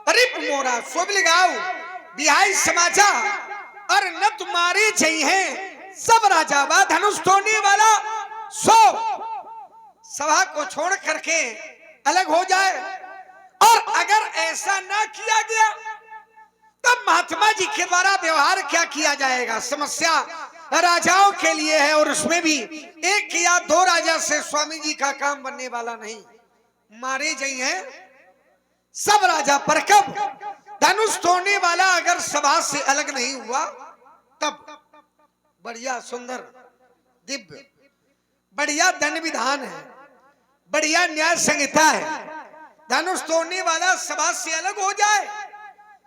Rib मोरा सोबल गाओ बिहाई समाचा और न तुम्हारी चाहिए सब राजा वा धनुष तोड़ने वाला सो सभा को छोड़ करके अलग हो जाए। और अगर ऐसा ना किया गया तब महात्मा जी के द्वारा व्यवहार क्या किया जाएगा। समस्या राजाओं के लिए है और उसमें भी एक या दो राजा से स्वामी जी का काम बनने वाला नहीं। मारे जाइए सब राजा पर कब धनुष तोड़ने वाला अगर सभा से अलग नहीं हुआ तब बढ़िया सुंदर दिव्य बढ़िया दंड विधान है, बढ़िया न्याय संहिता है। धनुष तोड़ने वाला सभा से अलग हो जाए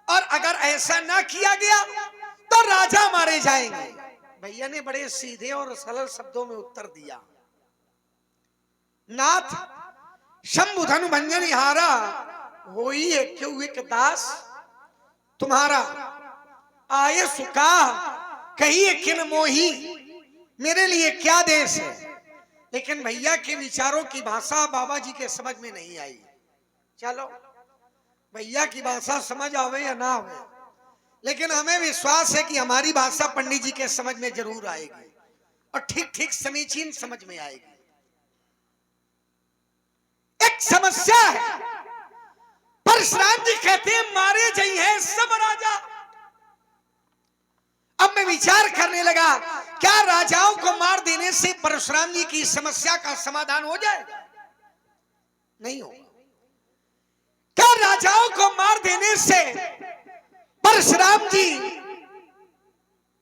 और अगर ऐसा ना किया गया तो राजा मारे जाएंगे। भैया ने बड़े सीधे और सरल शब्दों में उत्तर दिया। नाथ शंभु धनु भंजन हारा होई क्यों एक दास तुम्हारा आये सुका कहिए किन मोही मेरे लिए क्या देश है। लेकिन भैया के विचारों की भाषा बाबा जी के समझ में नहीं आई। चलो भैया की भाषा समझ आवे या ना आवे, लेकिन हमें विश्वास है कि हमारी भाषा पंडित जी के समझ में जरूर आएगी और ठीक ठीक समीचीन समझ में आएगी। एक समस्या है, परशुराम जी कहते हैं मारे जाइए सब राजा। अब मैं विचार करने लगा क्या राजाओं को मार देने से परशुराम जी की समस्या का समाधान हो जाए? नहीं होगा। क्या राजाओं को मार देने से परशुराम जी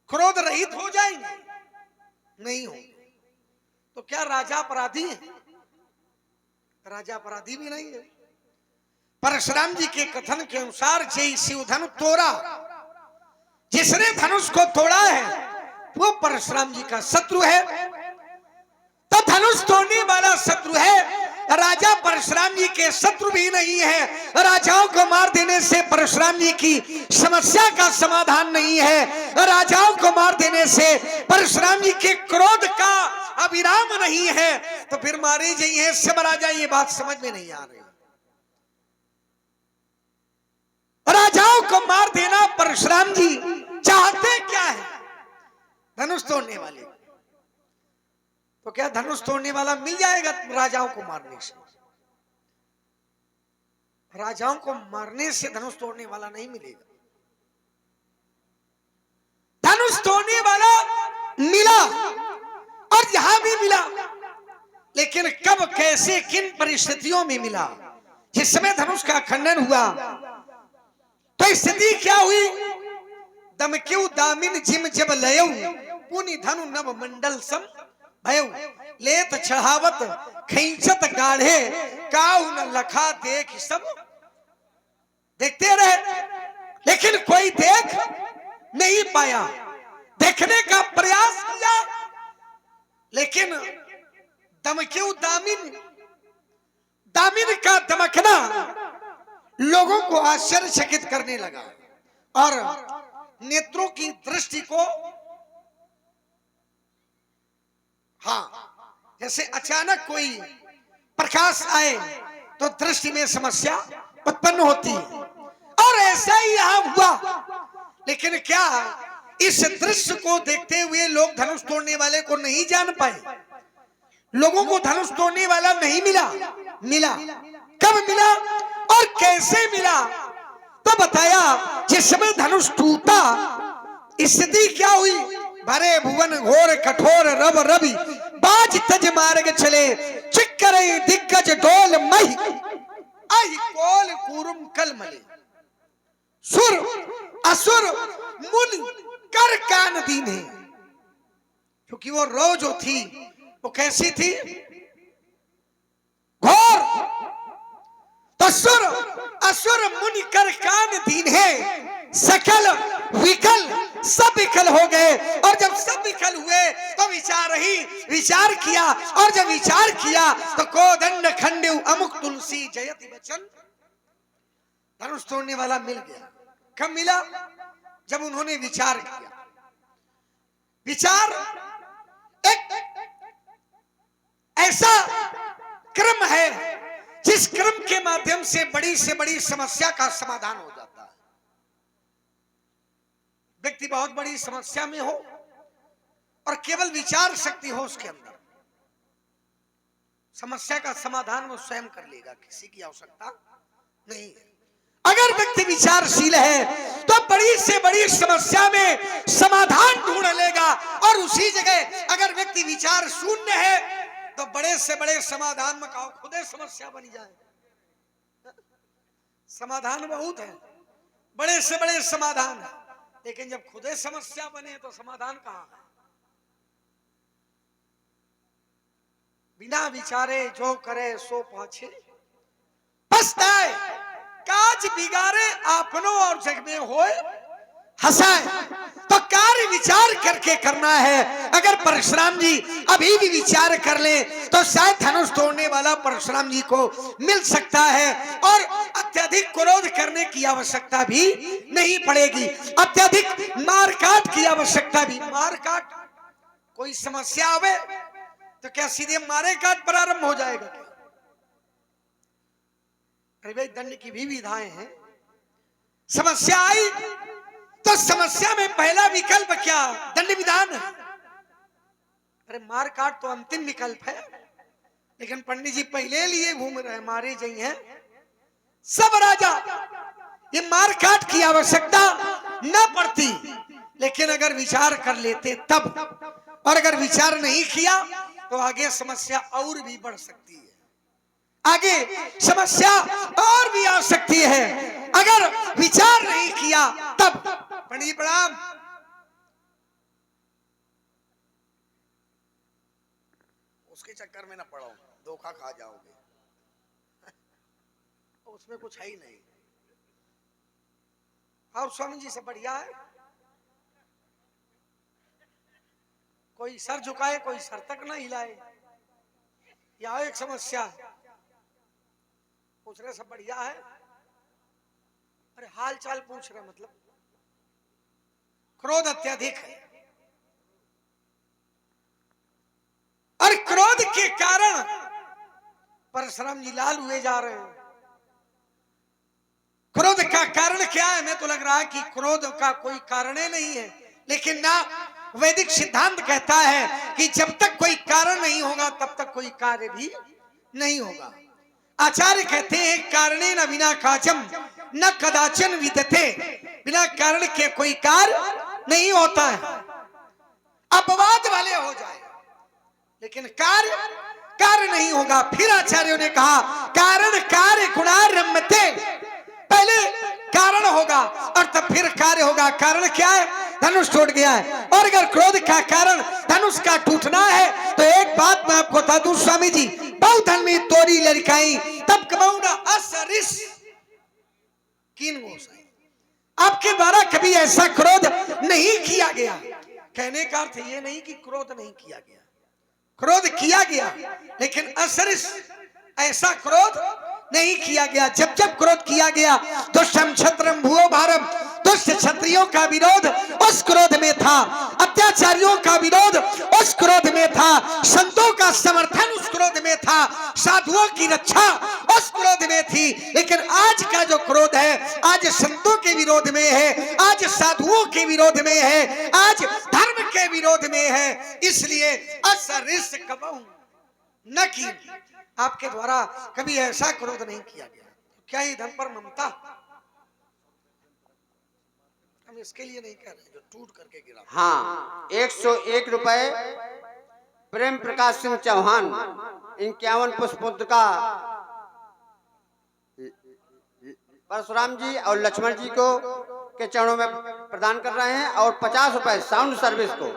क्रोध रहित हो जाएंगे? नहीं हो। तो क्या राजा अपराधी है? राजा अपराधी भी नहीं है। परशुराम जी के कथन के अनुसार जय शिव धनु तोड़ा, जिसने धनुष को तोड़ा है वो परशुराम जी का शत्रु है। तो धनुष तोड़ने वाला शत्रु है, राजा परशुराम जी के शत्रु भी नहीं है। राजाओं को मार देने से परशुराम जी की समस्या का समाधान नहीं है। राजाओं को मार देने से परशुराम जी के क्रोध का अविराम नहीं है। तो फिर मारे जाइए सब राजा, ये बात समझ में नहीं आ रही। राजाओं को मार देना परशुराम जी चाहते क्या है? धनुष तोड़ने वाले। तो क्या धनुष तोड़ने वाला मिल जाएगा राजाओं को मारने से? राजाओं को मारने से धनुष तोड़ने वाला नहीं मिलेगा। धनुष तोड़ने वाला मिला और यहां भी मिला, लेकिन कब कैसे किन परिस्थितियों में मिला? जिस समय धनुष का खंडन हुआ तो स्थिति क्या हुई? दमक्यू दामिन जिम जब लयऊ पुनि धनु नव मंडल सम भयऊ लेत चढ़ावत खींचत गाढ़े काऊ न लखा देख सब। देखते रहे लेकिन कोई देख नहीं पाया। देखने का प्रयास किया लेकिन दमक्यू दामिन, दामिन का दमकना लोगों को आश्चर्यचकित करने लगा और नेत्रों की दृष्टि को, हाँ, जैसे अचानक कोई प्रकाश आए तो दृष्टि में समस्या उत्पन्न होती है और ऐसा ही यहां हुआ। लेकिन क्या इस दृश्य को देखते हुए लोग धनुष तोड़ने वाले को नहीं जान पाए? लोगों को धनुष तोड़ने वाला नहीं मिला। मिला कब मिला और कैसे मिला? तो बताया जिस समय धनुष टूटा स्थिति क्या हुई? भरे भुवन घोर कठोर रब रवि बाज तज मार्ग चले चिक्करे दिग्गज डोल मही आई कोल कुरुम कलमले सुर असुर मुन कर कान दीने। क्योंकि वो रो जो थी वो कैसी थी? घोर। तो सुर असुर मुनि कर कान दीन है, सकल विकल सब विकल हो गए। और जब सब विकल हुए तो विचार किया और जब विचार किया तो कोदंड खंडे अमुक तुलसी जयति बचन। धनुष तोड़ने वाला मिल गया। कब मिला? जब उन्होंने विचार किया। विचार एक ऐसा क्रम है जिस क्रम के माध्यम से बड़ी समस्या का समाधान हो जाता है। व्यक्ति बहुत बड़ी समस्या में हो और केवल विचार शक्ति हो उसके अंदर, समस्या का समाधान वो स्वयं कर लेगा, किसी की आवश्यकता नहीं है। अगर व्यक्ति विचारशील है तो बड़ी से बड़ी समस्या में समाधान ढूंढ लेगा, और उसी जगह अगर व्यक्ति विचार शून्य है तो बड़े से बड़े समाधान में कहो खुदे समस्या बन जाए। समाधान बहुत है, बड़े से बड़े समाधान है, लेकिन जब खुदे समस्या बने तो समाधान कहां है। बिना विचारे जो करे सो पाछे पछताए, काज बिगाड़े आपनो और जग में होए हंसाए। तो कार्य विचार करके करना है। अगर परशुराम जी अभी भी विचार कर ले तो शायद धनुष तोड़ने वाला परशुराम जी को मिल सकता है, और अत्यधिक क्रोध करने की आवश्यकता भी नहीं पड़ेगी, अत्यधिक मारकाट की आवश्यकता भी। मारकाट, कोई समस्या आवे तो क्या सीधे मारे काट प्रारंभ हो जाएगा क्या? अरे भाई, दंड की भी विधाएं हैं। समस्या आई तो समस्या में पहला विकल्प क्या? दंड विधान है। अरे मार काट तो अंतिम विकल्प है, लेकिन पंडित जी पहले लिए घूम रहे, मारे जाइए हैं सब राजा। ये मार काट की आवश्यकता न पड़ती, लेकिन अगर विचार कर लेते तब, और अगर विचार नहीं किया तो आगे समस्या और भी बढ़ सकती है, आगे समस्या और भी आ सकती है। अगर विचार नहीं किया तब। पंडित प्रणाम। उसके चक्कर में ना पड़ो, धोखा खा जाओगे। उसमें कुछ है ही नहीं। और स्वामी जी से बढ़िया है, कोई सर झुकाए, कोई सर तक ना हिलाए। या एक समस्या पूछ रहे, सब बढ़िया है। अरे हाल चाल पूछ रहे, मतलब क्रोध अत्यधिक है, और क्रोध के कारण परशुराम जी लाल हुए जा रहे हैं। क्रोध का कारण क्या है? मैं तो लग रहा है कि क्रोध का कोई कारण ही नहीं है, लेकिन ना वैदिक सिद्धांत कहता है कि जब तक कोई कारण नहीं होगा तब तक कोई कार्य भी नहीं होगा। आचार्य कहते हैं कारणे न बिना काचम न कदाचन विदते, बिना कारण के कोई कार्य नहीं होता है। अपवाद वाले हो जाए लेकिन कार्य नहीं होगा। फिर आचार्यों ने कहा कारण कार्य गुणा रमते, पहले कारण होगा और तब फिर कार्य होगा। कारण क्या है? धनुष टूट गया है, और अगर क्रोध का कारण धनुष का टूटना है तो एक बात मैं आपको बता दूं स्वामी जी, बहुत धन में तोरी लड़काई तब कमाऊंगा असरिस कीन गोसाई। आपके द्वारा कभी ऐसा क्रोध नहीं किया गया। कहने का अर्थ ये नहीं कि क्रोध नहीं किया गया, क्रोध किया गया, लेकिन असरिस ऐसा क्रोध नहीं किया गया। जब जब क्रोध किया गया तो क्षत्रम भुवो भारम, दुष्ट क्षत्रियों का विरोध उस क्रोध में था, अत्याचारियों का विरोध उस क्रोध में था, संतों का समर्थन उस क्रोध में था, साधुओं की रक्षा उस क्रोध में थी। लेकिन आज का जो क्रोध है, आज संतों के विरोध में है, आज साधुओं के विरोध में है, आज धर्म के विरोध में है। इसलिए असरिस कबहू न की, आपके द्वारा कभी ऐसा क्रोध नहीं किया गया। क्या ही धन पर ममता? हम इसके लिए नहीं कह रहे जो टूट करके गिरा। हाँ, 101 रुपए प्रेम प्रकाश सिंह चौहान 51 पुष्पोद्ध का परशुराम जी और लक्ष्मण जी को के चरणों में प्रदान कर रहे हैं, और 50 रुपए साउंड सर्विस को,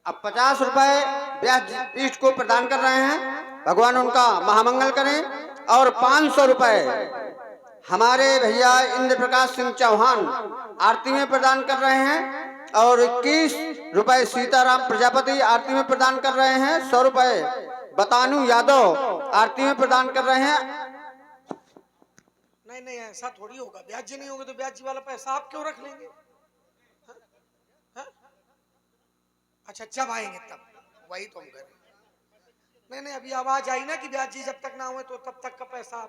अब 50 रुपए व्यास पीठ को प्रदान कर रहे हैं। भगवान उनका महामंगल करें। और 500 रुपए हमारे भैया इंद्र प्रकाश सिंह चौहान आरती में प्रदान कर रहे हैं, और 21 रुपए सीताराम प्रजापति आरती में प्रदान कर रहे हैं। 100 रुपए बतानु यादव आरती में प्रदान कर रहे हैं। नहीं, ऐसा थोड़ी होगा। ब्याज जी नहीं होगा तो ब्याज जी वाला पैसा आप क्यों रख लेंगे? अच्छा, जब आएंगे तब वही तो हम करें। नहीं अभी आवाज आई ना कि ब्याज जी जब तक ना हुए तो तब तक का पैसा।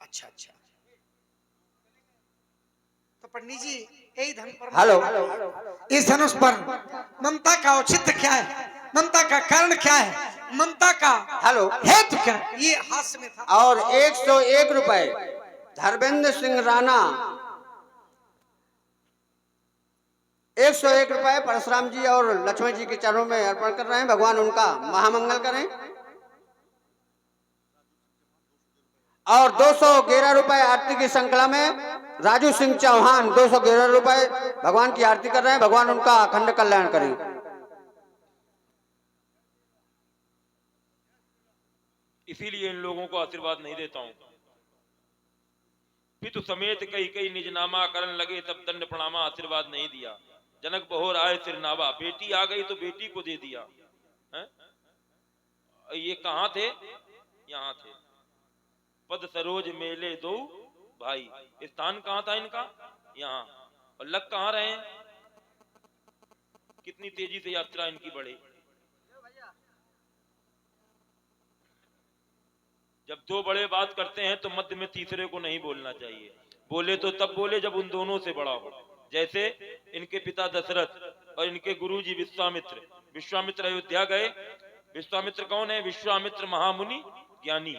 अच्छा अच्छा, तो पंडित जी यही धन पर हेलो इस धनुष पर ममता का औचित्य क्या है, ममता का कारण क्या है, ममता का हेलो हेतु क्या है, ये हास्य में था। और 101 रुपए धर्मेंद्र सिंह राणा, 101 रुपए परशुराम जी और लक्ष्मण जी के चरणों में अर्पण कर रहे हैं। भगवान उनका महामंगल करें। और 211 रुपए आरती की श्रृंखला में राजू सिंह चौहान 211 रुपए भगवान की आरती कर रहे हैं। भगवान उनका अखंड कल्याण करें। इसीलिए इन लोगों को आशीर्वाद नहीं देता हूं। पितु समेत कई कई निज नामा करण लगे तब दंड प्रणामा, आशीर्वाद नहीं दिया। जनक बहोर आए सिरनावा, बेटी आ गई तो बेटी को दे दिया है? ये कहां थे? यहां थे। पद सरोज मेले दो भाई, स्थान कहां था इनका? यहां। और लग कहां रहे हैं? कितनी तेजी से यात्रा इनकी बढ़ी। जब दो बड़े बात करते हैं तो मध्य में तीसरे को नहीं बोलना चाहिए। बोले तो तब बोले जब उन दोनों से बड़ा हो। जैसे इनके पिता दशरथ और इनके गुरुजी विश्वामित्र। विश्वामित्र अयोध्या गए। विश्वामित्र कौन है? विश्वामित्र महामुनि ज्ञानी।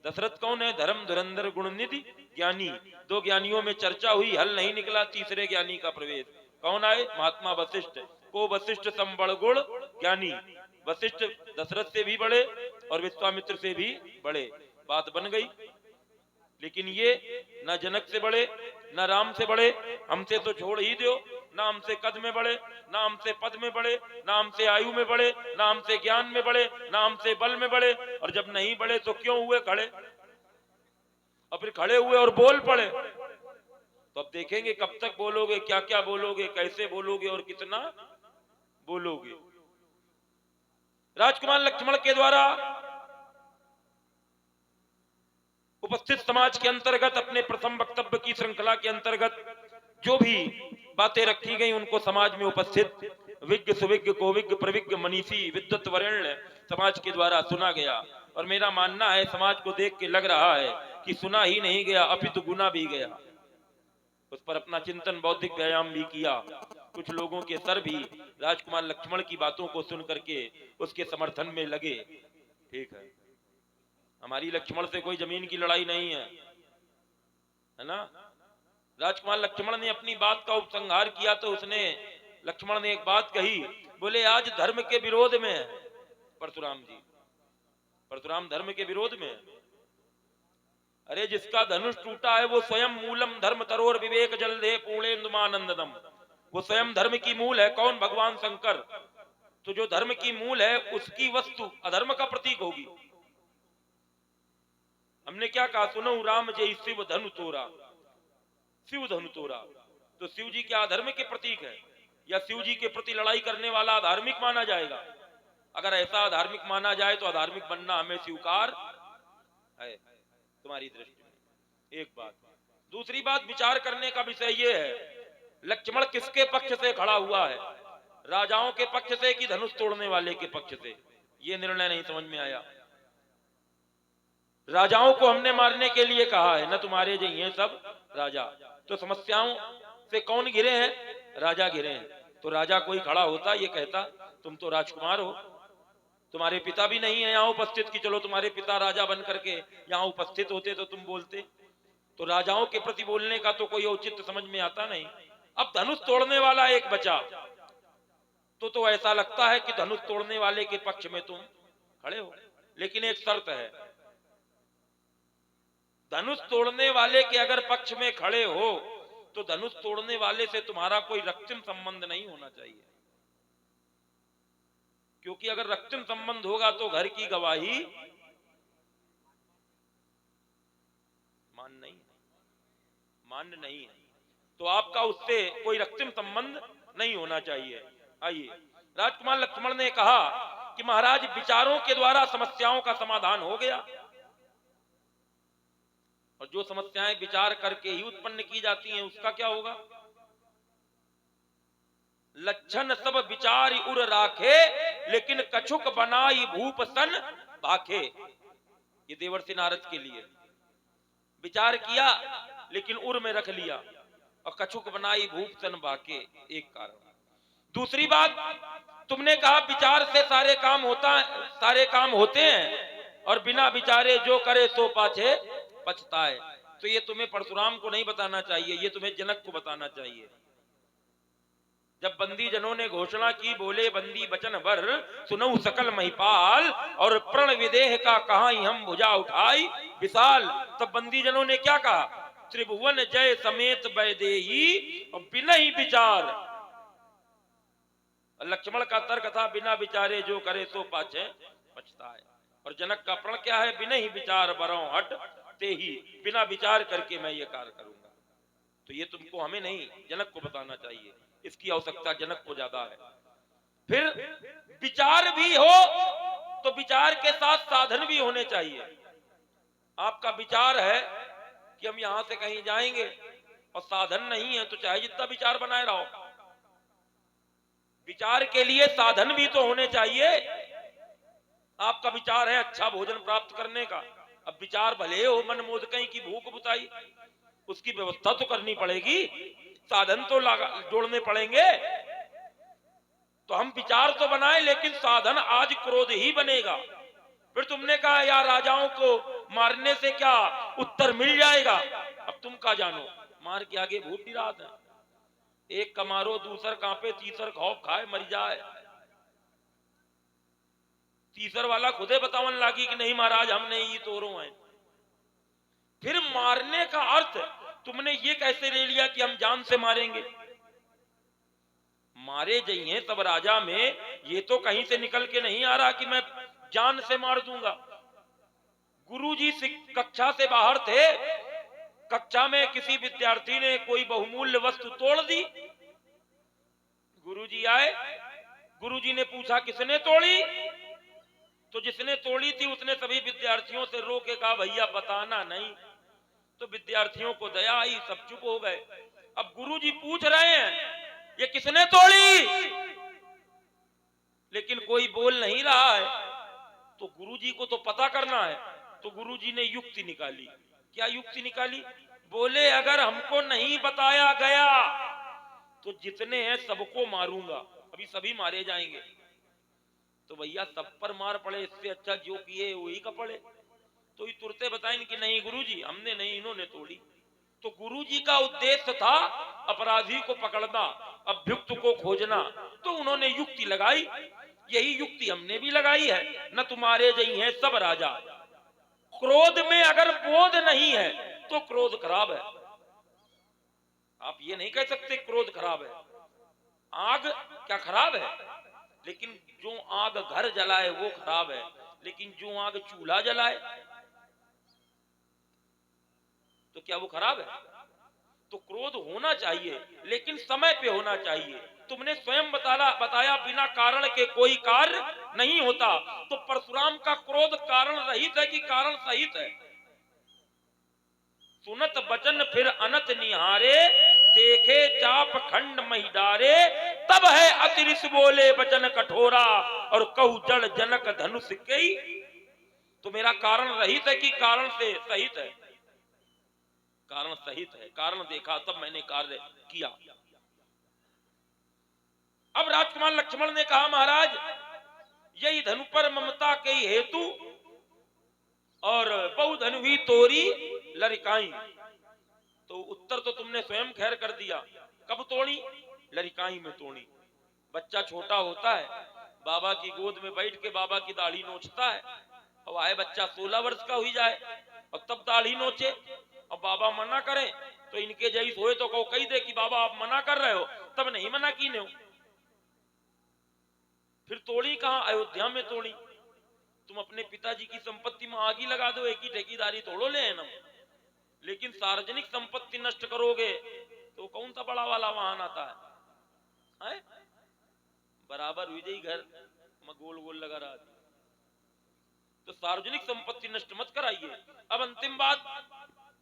दशरथ कौन है? धर्म धुरंधर गुणनिधि ज्ञानी। दो ज्ञानियों में चर्चा हुई, हल नहीं निकला, तीसरे ज्ञानी का प्रवेश। कौन आए? महात्मा वशिष्ठ। को वशिष्ठ संबड़ गुण ज्ञानी। वशिष्ठ दशरथ से भी बड़े और विश्वामित्र से भी बड़े। बात बन गई। लेकिन ये न जनक से बड़े न राम से बड़े, हमसे तो छोड़ ही दो। न हमसे कद में बड़े, न हमसे पद में बड़े, न हमसे आयु में बड़े, न हमसे ज्ञान में बड़े, न हमसे बल में बड़े। और जब नहीं बड़े तो क्यों हुए खड़े? और फिर खड़े हुए और बोल पड़े। तो अब देखेंगे कब तक बोलोगे, क्या क्या बोलोगे, कैसे बोलोगे और कितना बोलोगे। राजकुमार लक्ष्मण के द्वारा उपस्थित समाज के अंतर्गत अपने प्रथम वक्तव्य की श्रृंखला के अंतर्गत जो भी बातें रखी गई उनको समाज में उपस्थित विज्ञ सुविज्ञ कोविज्ञ प्रविज्ञ मनीषी विद्वत वरेण्य समाज के द्वारा सुना गया। और मेरा मानना है, समाज को देख के लग रहा है कि सुना ही नहीं गया अपितु गुना भी गया। उस पर अपना चिंतन बौद्धिक व्यायाम भी किया। कुछ लोगों के सर भी राजकुमार लक्ष्मण की बातों को सुन करके उसके समर्थन में लगे। ठीक है, हमारी लक्ष्मण से कोई जमीन की लड़ाई नहीं है ना। राजकुमार लक्ष्मण ने अपनी बात का उपसंहार किया तो उसने लक्ष्मण ने एक बात कही, बोले आज धर्म के विरोध में है परशुराम जी। परशुराम धर्म के विरोध में है। अरे जिसका धनुष टूटा है वो स्वयं मूलम धर्म तरोर विवेक जल दे पूर्णेन्दुमानंदनम। वो स्वयं धर्म की मूल है। कौन? भगवान शंकर। तो जो धर्म की मूल है उसकी वस्तु अधर्म का प्रतीक होगी। हमने क्या कहा? सुनो राम जय शिव धनु तोरा। शिव धनु तोरा, तो शिव जी क्या अधर्म के प्रतीक है? या शिव जी के प्रति लड़ाई करने वाला अधार्मिक माना जाएगा? अगर ऐसा अधार्मिक माना जाए तो अधार्मिक बनना हमें स्वीकार है तुम्हारी दृष्टि में। एक बात। दूसरी बात, विचार करने का विषय यह है, लक्ष्मण किसके पक्ष से खड़ा हुआ है? राजाओं के पक्ष से कि धनुष तोड़ने वाले के पक्ष से? यह निर्णय नहीं समझ में आया। राजाओं को हमने मारने के लिए कहा है, न तुम्हारे जो ये सब राजा। तो समस्याओं से कौन घिरे हैं? राजा घिरे हैं। तो राजा कोई खड़ा होता ये कहता तुम तो राजकुमार हो, तुम्हारे पिता भी नहीं है यहाँ उपस्थित कि चलो तुम्हारे पिता राजा बन करके यहाँ उपस्थित होते तो तुम बोलते। तो राजाओं के प्रति बोलने का तो कोई औचित्य समझ में आता नहीं। अब धनुष तोड़ने वाला एक बचा तो ऐसा लगता है कि धनुष तोड़ने वाले के पक्ष में तुम खड़े हो। लेकिन एक शर्त है, धनुष तोड़ने वाले के अगर पक्ष में खड़े हो तो धनुष तोड़ने वाले से तुम्हारा कोई रक्तिम संबंध नहीं होना चाहिए। क्योंकि अगर रक्तिम संबंध होगा तो घर की गवाही मान्य नहीं है। तो आपका उससे कोई रक्तिम संबंध नहीं होना चाहिए। आइए, राजकुमार लक्ष्मण ने कहा कि महाराज विचारों के द्वारा समस्याओं का समाधान हो गया। और जो समस्याएं विचार करके ही उत्पन्न की जाती हैं उसका क्या होगा? लक्षण सब विचार उर राखे, लेकिन कछुक बनाई भूप सन भाखे। ये देवर्षि नारद के लिए विचार किया लेकिन उर में रख लिया, और कछुक बनाई भूप सन भाखे, एक कारण। दूसरी बात, तुमने कहा विचार से सारे काम होते हैं, और बिना विचारे जो करे सो पाछे पछताए। तो ये तुम्हें परशुराम को नहीं बताना चाहिए, ये तुम्हें जनक को बताना चाहिए। जब बंदी जनों ने घोषणा की, बोले बंदी बचन भर सुनऊ सकल महिपाल, और प्रण विदेह का कहा हम भुजा उठाई विशाल। तब बंदी जनों ने क्या कहा? त्रिभुवन जय समेत वैदेही और बिना ही विचार। लक्ष्मण का तर्क था बिना विचारे जो करे सो पाछे पछताए, और जनक का प्रण क्या है? बिना ही विचार बरों हट ते ही, बिना विचार करके मैं ये कार्य करूंगा। तो ये तुमको, हमें नहीं, जनक को बताना चाहिए, इसकी आवश्यकता जनक को ज्यादा है। फिर विचार भी हो तो विचार के साथ साधन भी होने चाहिए। आपका विचार है कि हम यहां से कहीं जाएंगे और साधन नहीं है, तो चाहे जितना विचार बनाए रहो, विचार के लिए साधन भी तो होने चाहिए। आपका विचार है अच्छा भोजन प्राप्त करने का, अब विचार भले हो मन मोद कहीं की भूख बुताई, उसकी व्यवस्था तो करनी पड़ेगी, साधन तो जोड़ने पड़ेंगे। तो हम विचार तो बनाए, लेकिन साधन आज क्रोध ही बनेगा। फिर तुमने कहा यार राजाओं को मारने से क्या उत्तर मिल जाएगा? अब तुम क्या जानो, मार के आगे भूत निरात है। एक का मारो दूसर कांपे, तीसर खौफ खाए मर जाए। तीसर वाला खुदे बतावन लागी कि नहीं महाराज हमने ही तोड़ो है। फिर मारने का अर्थ तुमने ये कैसे ले लिया कि हम जान से मारेंगे? मारे जाइए तब राजा में ये तो कहीं से निकल के नहीं आ रहा कि मैं जान से मार दूंगा। गुरुजी कक्षा से बाहर थे, कक्षा में किसी विद्यार्थी ने कोई बहुमूल्य वस्तु तोड़ दी, गुरुजी आए, गुरुजी ने पूछा किसने तोड़ी? तो जिसने तोड़ी थी उसने सभी विद्यार्थियों से रो के कहा भैया बताना नहीं। तो विद्यार्थियों को दया आई, सब चुप हो गए। अब गुरुजी पूछ रहे हैं ये किसने तोड़ी, लेकिन कोई बोल नहीं रहा है। तो गुरुजी को तो पता करना है, तो गुरुजी ने युक्ति निकाली। क्या युक्ति निकाली? बोले अगर हमको नहीं बताया गया तो जितने हैं सबको मारूंगा, अभी सभी मारे जाएंगे। तो भैया सब पर मार पड़े, इससे अच्छा जो किए वही का पड़े। तो ये तुरते बताएं कि नहीं गुरुजी हमने नहीं, इन्होंने तोड़ी। तो गुरुजी का उद्देश्य था अपराधी को पकड़ना, अभियुक्त को खोजना। तो उन्होंने युक्ति लगाई, यही युक्ति हमने भी लगाई है। न तुम्हारे जई हैं सब राजा। क्रोध में अगर बोध नहीं है तो क्रोध खराब है। आप ये नहीं कह सकते क्रोध खराब है। आग क्या खराब है? लेकिन जो आग घर जलाए वो खराब है, लेकिन जो आग चूल्हा जलाए तो क्या वो खराब है? तो क्रोध होना चाहिए, लेकिन समय पे होना चाहिए। तुमने स्वयं बताया बिना कारण के कोई कार्य नहीं होता। तो परशुराम का क्रोध कारण रहित है कि कारण सहित है? सुनत बचन फिर अनत निहारे, देखे चाप खंड मही डारे, तब है अतिरिस बोले बचन कठोरा, और कहू जड़ जनक धनुष कई। तो मेरा कारण रहित है कि कारण से सहित है? कारण सहित है। कारण देखा तब मैंने कार्य किया। अब राजकुमार लक्ष्मण ने कहा महाराज यही धनु पर ममता के हेतु और बहुधन हुई तोरी लरिकाई। तो उत्तर तो तुमने स्वयं खैर कर दिया। कब तोड़ी? लरिकाई में तोड़ी। बच्चा छोटा होता है, बाबा की गोद में बैठ के बाबा की दाढ़ी नोचता है, और आए बच्चा 16 वर्ष का हुई जाए और तब दाढ़ी नोचे, और बाबा मना करें तो इनके जैसे होए तो कही दे कि बाबा आप मना कर रहे हो, तब नहीं मना की ने। फिर तोड़ी कहां? अयोध्या में तोड़ी। तुम अपने पिताजी की संपत्ति में आग ही लगा दो, एक ही ठेकेदारी तोड़ो ले ना, लेकिन सार्वजनिक संपत्ति नष्ट करोगे तो कौन सा बड़ा वाला वाहन आता है? बराबर विजयी घर में गोल गोल लगा रहा। तो सार्वजनिक संपत्ति नष्ट मत कराइए। अब अंतिम बात,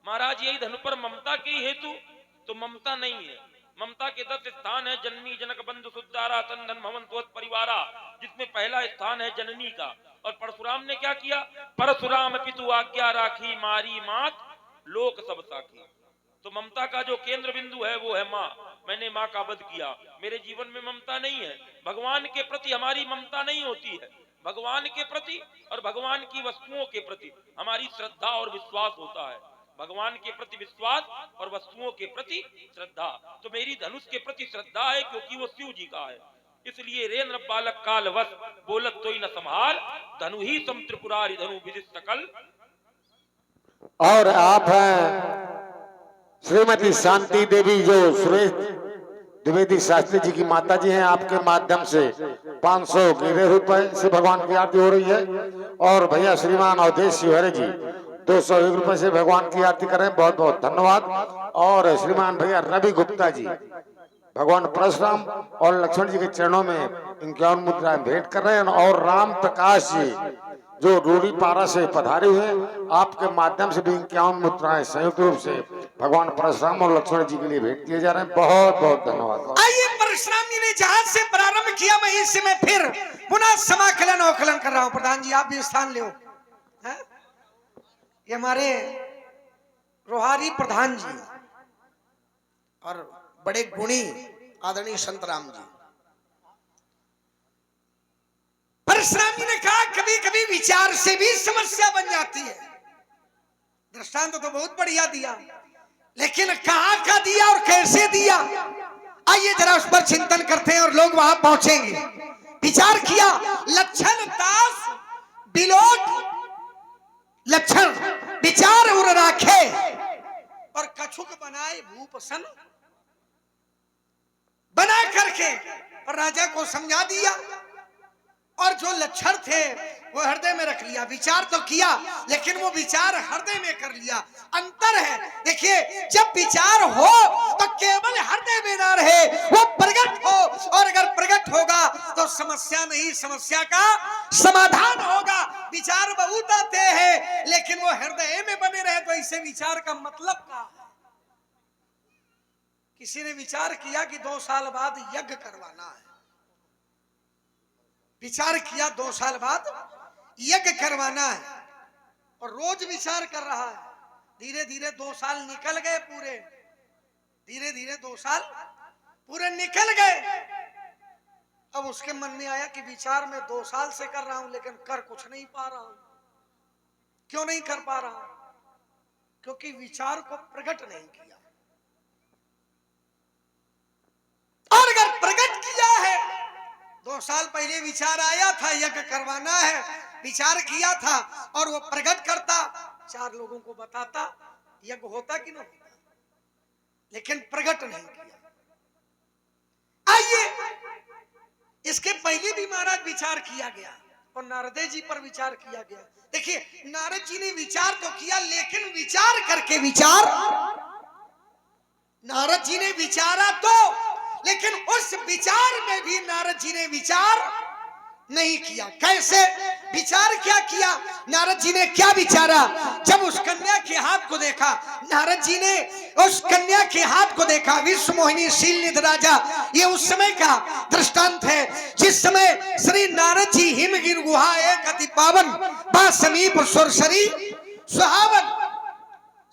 महाराज यही धनु पर ममता के हेतु, तो ममता नहीं है। ममता के 10 स्थान है। जननी जनक बंधु सुद्धारा तंदन भवंतोत परिवारा, जिसमें पहला स्थान है जननी का। और परशुराम ने क्या किया? परशुराम पितु आज्ञा राखी, मारी मात लोक सब साखी। तो ममता का जो केंद्र बिंदु है वो है माँ। मैंने माँ का वध किया। मेरे जीवन में ममता नहीं है। भगवान के प्रति हमारी ममता नहीं होती है। भगवान के प्रति और भगवान की वस्तुओं के प्रति हमारी श्रद्धा और विश्वास होता है। भगवान के प्रति विश्वास और वस्तुओं के प्रति श्रद्धा। तो मेरी धनुष के प्रति श्रद्धा है क्योंकि वो शिव जी का है। इसलिए रे नृप बालक काल वश, बोलत तो न संभाल, धनु ही सम त्रिपुरारी धनु विदित सकल। और आप हैं श्रीमती शांति देवी, जो सुरेश द्विवेदी शास्त्री जी की माता जी हैं। आपके माध्यम से 511 रुपए से भगवान की आरती हो रही है। और भैया श्रीमान अवधेश शिवहरे जी 201 रुपए से भगवान की आरती कर रहे हैं। बहुत बहुत धन्यवाद। और श्रीमान भैया रवि गुप्ता जी भगवान परशुराम और लक्ष्मण जी के चरणों में 51 मुद्राएं भेंट कर रहे हैं। और राम प्रकाश जी जो रूढ़ी पारा से पधारे हुए हैं, आपके माध्यम से भी 51 मुद्राएं संयुक्त रूप से भगवान परशुराम और लक्ष्मण जी के लिए भेंट किए जा रहे हैं। बहुत बहुत धन्यवाद। आइए, परशुराम जी ने जहां से प्रारंभ किया मैं इसी में फिर पुनः समाकलन अवकलन कर रहा हूं। प्रधान जी आप भी स्थान ले। ये हमारे रोहारी प्रधान जी और बड़े गुणी आदरणीय संतराम जी। परशुराम जी ने कहा कभी कभी विचार से भी समस्या बन जाती है। दृष्टांत तो बहुत बढ़िया दिया, लेकिन कहां का दिया और कैसे दिया, आइए जरा उस पर चिंतन करते हैं और लोग वहां पहुंचेंगे। विचार किया, लक्षण दास बिलोक लक्षण विचार उर राखे, और कछुक बनाए भूपसन, बना करके और राजा को समझा दिया। और जो लक्षण थे वो हृदय में रख लिया। विचार तो किया लेकिन वो विचार हृदय में कर लिया। अंतर है। देखिए, जब विचार हो तो केवल हृदय में ना रहे, वो प्रकट हो। और अगर प्रकट होगा तो समस्या नहीं, समस्या का समाधान होगा। विचार बहुत आते हैं लेकिन वो हृदय में बने रहे तो इसे विचार का मतलब क्या है? किसी ने विचार किया कि 2 साल बाद यज्ञ करवाना है। विचार किया 2 साल बाद यज्ञ करवाना है और रोज विचार कर रहा है। धीरे धीरे 2 साल निकल गए पूरे, धीरे धीरे 2 साल पूरे निकल गए। अब उसके मन में आया कि विचार मैं 2 साल से कर रहा हूं लेकिन कर कुछ नहीं पा रहा हूं। क्यों नहीं कर पा रहा हूं? क्योंकि विचार को प्रकट नहीं किया। और अगर प्रकट किया है, 2 साल पहले विचार आया था यज्ञ करवाना है, विचार किया था और वो प्रकट करता, 4 लोगों को बताता, यज्ञ होता कि नहीं होता, लेकिन प्रकट नहीं किया। आइए, इसके पहले भी महाराज विचार किया गया और नारद जी पर विचार किया गया। देखिए, नारद जी ने विचार तो किया लेकिन विचार करके विचार, नारद जी ने विचारा तो, लेकिन उस विचार में भी नारद जी ने विचार नहीं किया। कैसे विचार क्या किया? नारद जी ने क्या विचारा? जब उस कन्या के हाथ को देखा, नारद जी ने उस कन्या के हाथ को देखा, विश्व मोहिनी शील निध राजा, ये उस समय का दृष्टांत है जिस समय श्री नारद जी हिमगिर गुहा एक अति पावन बा समीप सुरसरी सुहावन,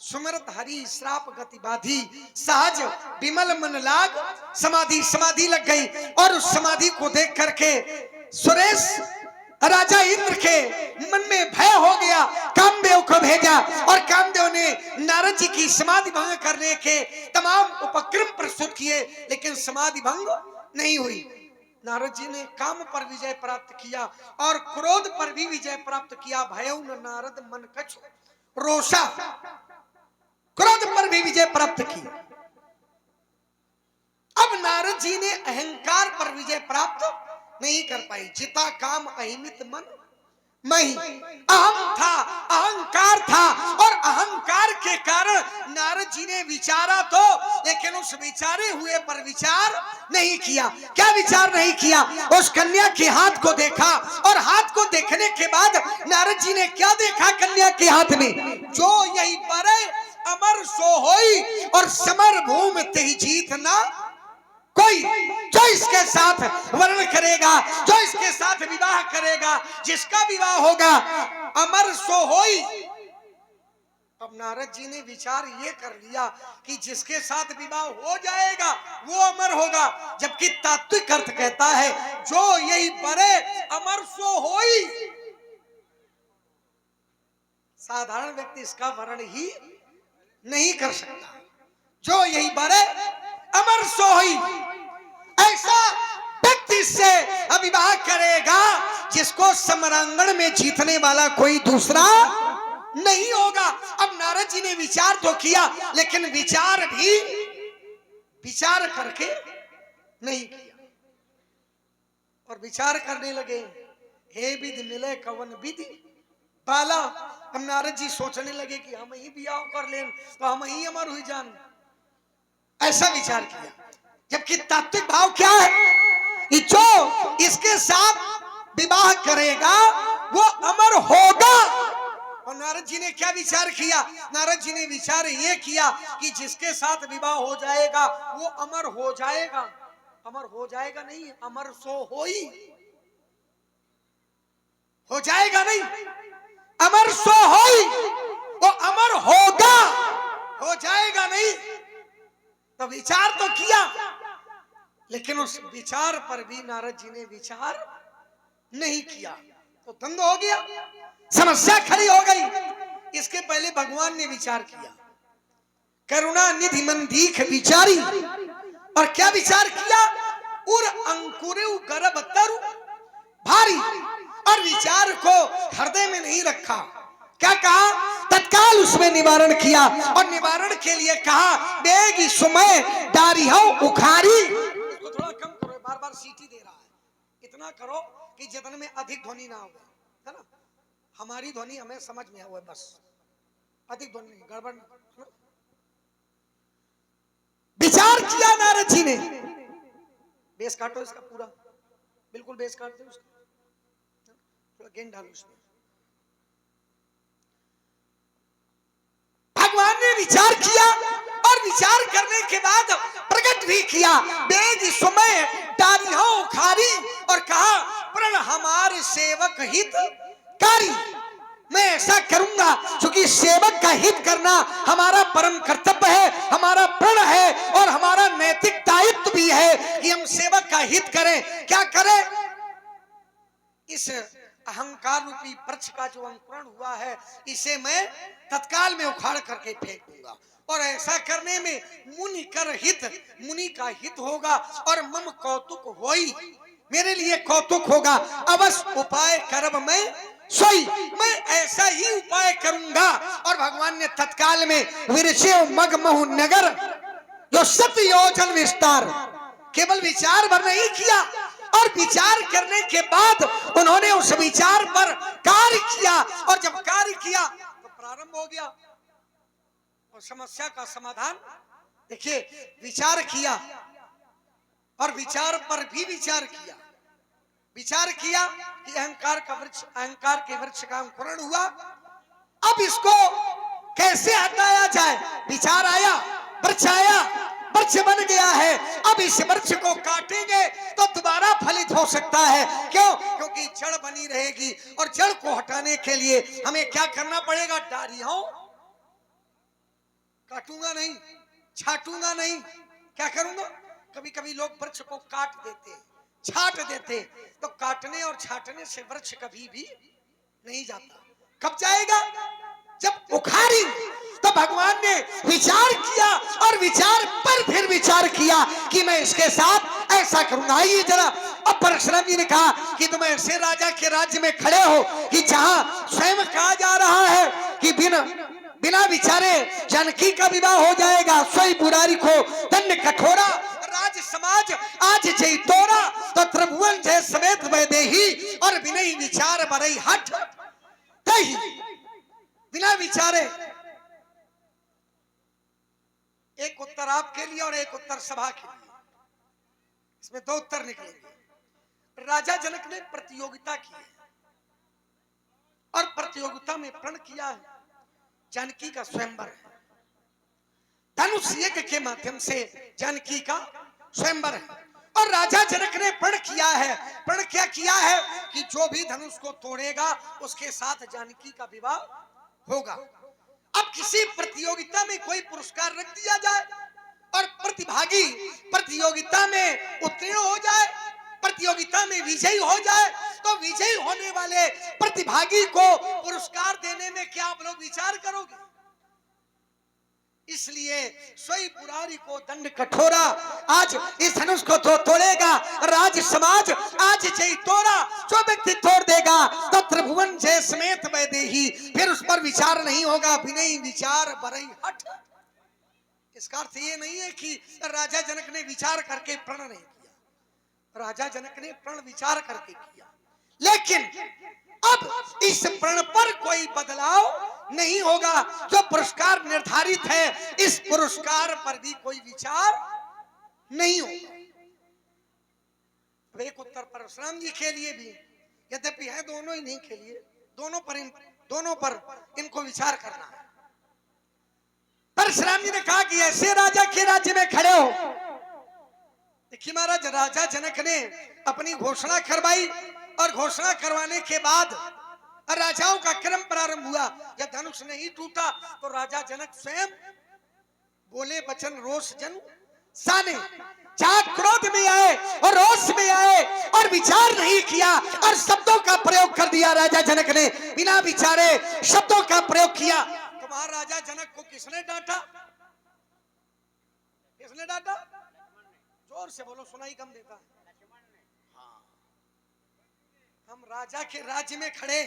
सुमरत हरि श्राप गति बाधी, सहज विमल मन लाग समाधि, समाधि लग गई। और उस समाधि को देख करके सुरेश राजा इंद्र के मन में भय हो गया, कामदेव को भेजा और कामदेव ने नारद जी की समाधि भंग करने के तमाम उपक्रम प्रस्तुत किए, लेकिन समाधि भंग नहीं हुई। नारद जी ने काम पर विजय प्राप्त किया और क्रोध पर भी विजय प्राप्त किया। भयउ न नारद मन कछु रोषा, क्रोध पर भी विजय प्राप्त की। अब नारद जी ने अहंकार पर विजय प्राप्त नहीं कर पाई। जिता काम अहिमित मन मही, अहम था, अहंकार था और अहंकार के कारण नारद जी ने विचारा तो, लेकिन उस विचारे हुए पर विचार नहीं किया। क्या विचार नहीं किया? उस कन्या के हाथ को देखा और हाथ को देखने के बाद नारद जी ने क्या देखा कन्या के हाथ में? जो यही परे अमर सो होई और समर भूमि ते जीत ना कोई जो इसके साथ वर्ण करेगा, जो इसके साथ विवाह करेगा, जिसका विवाह होगा अमर सो होई। अब नारद जी ने विचार ये कर लिया कि जिसके साथ विवाह हो जाएगा वो अमर होगा, जबकि तात्विक अर्थ कहता है जो यही बरे अमर सो होई। साधारण व्यक्ति इसका वर्ण ही नहीं कर सकता। जो यही बरे अमर सो होई, ऐसा व्यक्ति से विवाह करेगा जिसको समरांगण में जीतने वाला कोई दूसरा नहीं होगा। अब नारद जी ने विचार तो किया, लेकिन विचार भी विचार करके नहीं किया और विचार करने लगे, हे विधि मिले कवन विधि बाला। हम नारद जी सोचने लगे कि हम ही ब्याह कर लें तो हम ही अमर हुई जान, ऐसा विचार किया। जबकि तात्विक भाव क्या है कि जो इसके साथ विवाह करेगा वो अमर होगा। और नारद जी ने क्या विचार किया? नारद जी ने विचार ये किया कि जिसके साथ विवाह हो जाएगा वो अमर हो जाएगा। अमर हो जाएगा नहीं, अमर सो होई, हो जाएगा नहीं, अमर सो होई, वो अमर होगा, हो जाएगा नहीं। तो विचार तो किया, लेकिन उस विचार पर भी नारद जी ने विचार नहीं किया, तो द्वंद्व हो गया, समस्या खड़ी हो गई। इसके पहले भगवान ने विचार किया, करुणा निधि मन दीख विचारी। और क्या विचार किया? उर अंकुरे गर्भ तरु भारी। और विचार को हृदय में नहीं रखा, क्या कहा? तत्काल उसमें निवारण किया। और निवारण के लिए कहा, बेगी सुमय डारी हो उखारी। इसको थोड़ा कम करो, बार बार सीटी दे रहा है। इतना करो कि जितने में अधिक ध्वनि ना हो, है ना? हमारी ध्वनि हमें समझ में आवे, बस अधिक ध्वनि नहीं, गड़बड़ ना। विचार किया नारद जी ने। बेस काटो इसका पूरा, बिल्कुल बेस काट दो उसका, थोड़ा गेंद डालो उसमें। भगवान ने विचार किया और विचार करने के बाद प्रकट भी किया, बेग सुमय डारी हो खारी। और कहा, प्रण हमारे सेवक हित कारी। मैं ऐसा करूंगा क्योंकि सेवक का हित करना हमारा परम कर्तव्य है, हमारा प्रण है और हमारा नैतिक दायित्व भी है कि हम सेवक का हित करें। क्या करें? इस अहंकार रूपी वृक्ष का जो अंकुरण हुआ है, इसे मैं तत्काल में उखाड़ करके फेंक दूंगा। और ऐसा करने में मुनि कर हित, मुनि का हित होगा और मम कौतुक होई, मेरे लिए कौतुक होगा। अवश्य उपाय करब मैं सोई, मैं ऐसा ही उपाय करूंगा। और भगवान ने तत्काल में विरचे मग महु नगर जो 7 योजन विस्तार, केवल विचार भर नहीं किया, और विचार करने के बाद उन्होंने उस विचार पर कार्य किया। और जब कार्य किया तो प्रारंभ हो गया और समस्या का समाधान। देखिए, विचार किया और विचार पर भी विचार किया। विचार किया कि अहंकार का वृक्ष, अहंकार के वृक्ष का अंकुरण हुआ, अब इसको कैसे हटाया जाए। विचार आया, वृक्ष आया, वृक्ष बन गया है। अब इस वृक्ष को काटेंगे तो दोबारा फलित हो सकता है। क्यों? क्योंकि जड़ बनी रहेगी और जड़ को हटाने के लिए हमें क्या करना पड़ेगा? डारियों काटूंगा नहीं, छाटूंगा नहीं, क्या करूंगा? कभी कभी लोग वृक्ष को काट देते, छाट देते, तो काटने और छाटने से वृक्ष कभी भी नहीं जाता। कब जाएगा? जब उखाड़ी। तो भगवान ने विचार किया और विचार पर फिर विचार किया कि मैं इसके साथ ऐसा करूंगा। आइए जरा, अब परशुराम जी ने कहा कि तुम ऐसे राजा के राज्य में खड़े हो कि जहां स्वयं कहा जा रहा है कि बिना विचारे जानकी का विवाह हो जाएगा, सोई बुरारी को दंड कठोरा, राज समाज आज जय तोरा, तो त्रिभुवन जय समेत वैदेही, और बिना विचार बरई हट तही। बिना विचारे। एक उत्तर आपके लिए और एक उत्तर सभा के लिए, इसमें 2 उत्तर निकलेंगे। राजा जनक ने प्रतियोगिता की है और प्रतियोगिता में प्रण किया है, जानकी का स्वयंवर है। धनुष यज्ञ के माध्यम से जानकी का स्वयंवर है। और राजा जनक ने प्रण किया है। प्रण क्या किया है कि जो भी धनुष को तोड़ेगा उसके साथ जानकी का विवाह होगा। अब किसी प्रतियोगिता में कोई पुरस्कार रख दिया जाए और प्रतिभागी प्रतियोगिता में उत्तीर्ण हो जाए, प्रतियोगिता में विजयी हो जाए, तो विजयी होने वाले प्रतिभागी को पुरस्कार देने में क्या आप लोग विचार करोगे? इसलिए सोई पुरारी को दंड कठोरा, आज इस धनुष को तो तोड़ेगा राज समाज, आज जय तोड़ा जो व्यक्ति तोड़ देगा तो त्रिभुवन जय समेत वैदेही, फिर उस पर विचार नहीं होगा, विनय विचार बरई हट। इसका अर्थ ये नहीं है कि राजा जनक ने विचार करके प्रण नहीं किया, राजा जनक ने प्रण विचार करके किया, लेकिन अब इस प्रण पर कोई बदलाव नहीं होगा। जो पुरस्कार निर्धारित है इस पुरस्कार पर भी कोई विचार नहीं होगा। एक उत्तर परशुराम जी के लिए भी, यद्यपि है दोनों ही नहीं के लिए, दोनों पर इनको विचार करना है। परशुराम जी ने कहा कि ऐसे राजा के राज्य में खड़े हो। देखिए महाराज, राजा जनक ने अपनी घोषणा करवाई और घोषणा करवाने के बाद राजाओं का क्रम प्रारंभ हुआ। जब धनुष नहीं टूटा तो राजा जनक स्वयं बोले वचन रोष जन साने, चाक क्रोध में आए और रोष में आए और विचार नहीं किया और शब्दों का प्रयोग कर दिया। राजा जनक ने बिना विचारे शब्दों का प्रयोग किया। तो महाराजा जनक को किसने डांटा? किसने डांटा? जोर से बोलो, सुनाई कम देता है। हम राजा के राज्य में खड़े,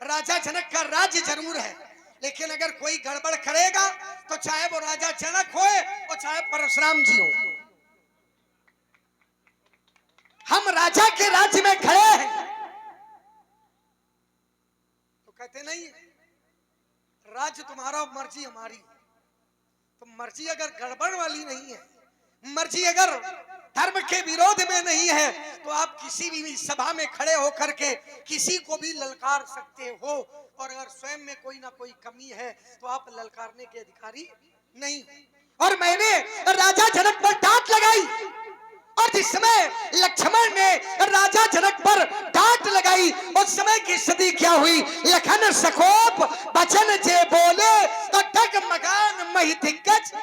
राजा जनक का राज्य जरूर है, लेकिन अगर कोई गड़बड़ करेगा तो चाहे वो राजा जनक हो और चाहे परशुराम जी हो, हम राजा के राज्य में खड़े हैं। तो कहते नहीं राज्य तुम्हारा मर्जी हमारी, तो मर्जी अगर गड़बड़ वाली नहीं है, मर्जी अगर धर्म के विरोध में नहीं है, तो आप किसी भी सभा में खड़े होकर के किसी को भी ललकार सकते हो, और अगर स्वयं में कोई ना कोई कमी है तो आप ललकारने के अधिकारी नहीं। और मैंने राजा जनक पर डांट लगाई, और जिस समय लक्ष्मण ने राजा जनक पर डांट लगाई उस समय की स्थिति क्या हुई? लखन सकोप बचन जे बोले तो डगमगान महि दिग्गज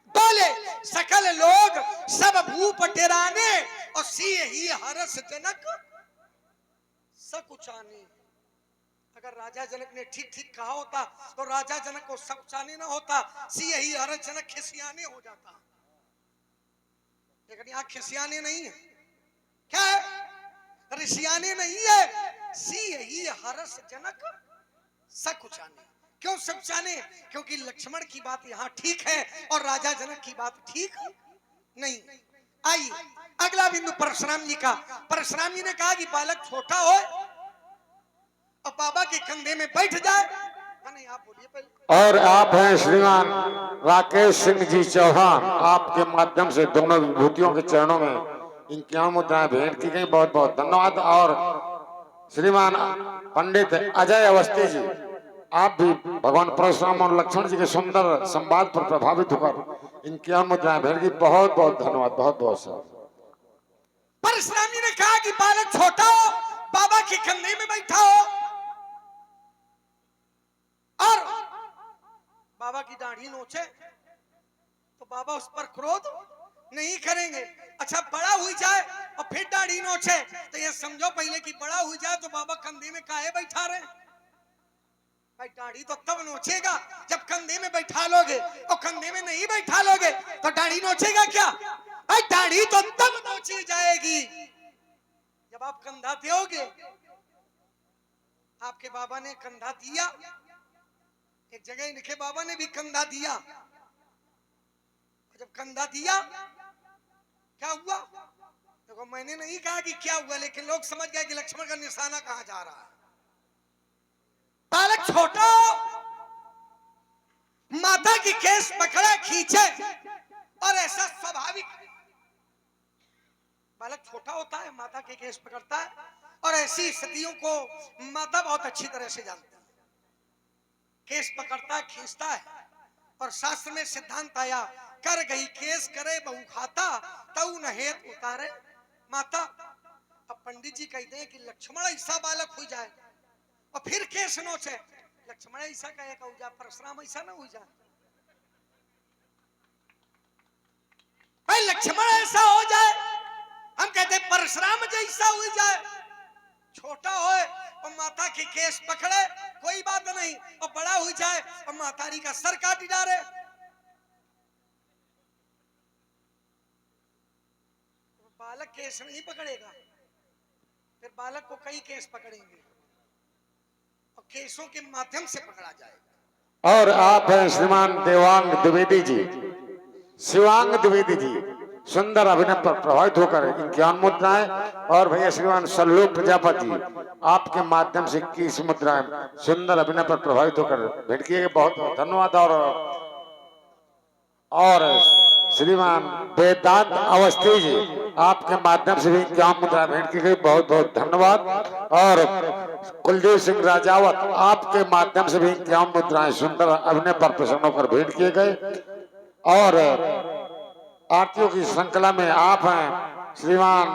बोले, सकल लोग सब भूप टेराने और सिए ही हरस जनक सकुचाने। अगर राजा जनक ने ठीक ठीक कहा होता तो राजा जनक को सकुचाने ना होता, सिए ही हरस जनक खिसियाने हो जाता। लेकिन यहाँ खिसियाने नहीं है, क्या है? ऋषियाने नहीं है, सिए ही हरस जनक सकुचाने। क्यों सकुचाने? क्योंकि लक्ष्मण की बात यहाँ ठीक है और राजा जनक की बात ठीक नहीं। आइए अगला बिंदु परशुराम जी का। परशुराम जी ने कहा कि बालक छोटा हो और बाबा के कंधे में बैठ जाए। नहीं, आप बोलिए पहले। और आप हैं श्रीमान राकेश सिंह जी चौहान, आपके माध्यम से दोनों विभूतियों के चरणों में इनकी मुद्राएं भेंट की गई, बहुत बहुत धन्यवाद। और श्रीमान पंडित अजय अवस्थी जी, आप भी भगवान परशुराम और लक्ष्मण जी के सुंदर संवाद पर प्रभावित होकर इनकी मुद्राएं भेंट की, बहुत बहुत धन्यवाद, बहुत बहुत सर। परशुराम जी ने कहा कि बालक छोटा हो, बाबा के कंधे में बैठा हो और बाबा की दाढ़ी नोचे तो बाबा उस पर क्रोध नहीं करेंगे। अच्छा, बड़ा हुई जाए और फिर दाढ़ी नोचे तो ये समझो पहले कि बड़ा हुई जाए तो बाबा कंधे में काहे बैठा रहे? भाई दाढ़ी तो तब नोचेगा जब कंधे में बैठा लोगे, और कंधे में नहीं बैठा लोगे तो दाढ़ी नोचेगा क्या? भाई दाढ़ी तो तब नोची जाएगी जब आप कंधा दोगे। आपके बाबा ने कंधा दिया, एक जगह लिखे बाबा ने भी कंधा दिया। जब कंधा दिया क्या हुआ? देखो मैंने नहीं कहा कि क्या हुआ, लेकिन लोग समझ गए कि लक्ष्मण का निशाना कहां जा रहा है। बालक छोटा माता की केस पकड़ा खींचे, और ऐसा स्वाभाविक बालक छोटा होता है, माता के केस पकड़ता है, और ऐसी स्थितियों को माता बहुत अच्छी तरह से जानती है। केस पकड़ता है, खींचता है, और शास्त्र में सिद्धांत आया कर गई केस करे बहु खाता तऊ न हेत उतारे माता। अब पंडित जी कहते हैं कि लक्ष्मण ऐसा बालक हो जाए और फिर केस नोचे, लक्ष्मण ऐसा कहे हो जाए, परशुराम ऐसा ना हो जाए। भाई लक्ष्मण ऐसा हो जाए, हम कहते हैं परशुराम जैसा हो जाए। छोटा होए और माता के केस पकड़े कोई बात नहीं, और बड़ा हो जाए और मातारी का सर काट डाले। बालक केस नहीं पकड़ेगा, फिर बालक को कई केस पकड़ेंगे और केसों के माध्यम से पकड़ा जाएगा। और आप हैं श्रीमान देवांग द्विवेदी जी, शिवांग द्विवेदी जी, सुंदर अभिनय पर प्रभावित होकर ज्ञान मुद्राएं। और भैया श्रीमान सल्लू प्रजापति आपके माध्यम से 21 मुद्राएं सुंदर अभिनय पर प्रभावित होकर भेंट किए गए, बहुत बहुत धन्यवाद। और श्रीमान वेदांत अवस्थी जी आपके माध्यम से भी ज्ञान मुद्रा भेंट की गई, बहुत बहुत धन्यवाद। और कुलदीप सिंह राजावत आपके माध्यम से भी ज्ञान मुद्राएं सुंदर अभिनय पर प्रसन्न होकर भेंट किए गए। और आरतियों की श्रृंखला में आप हैं श्रीमान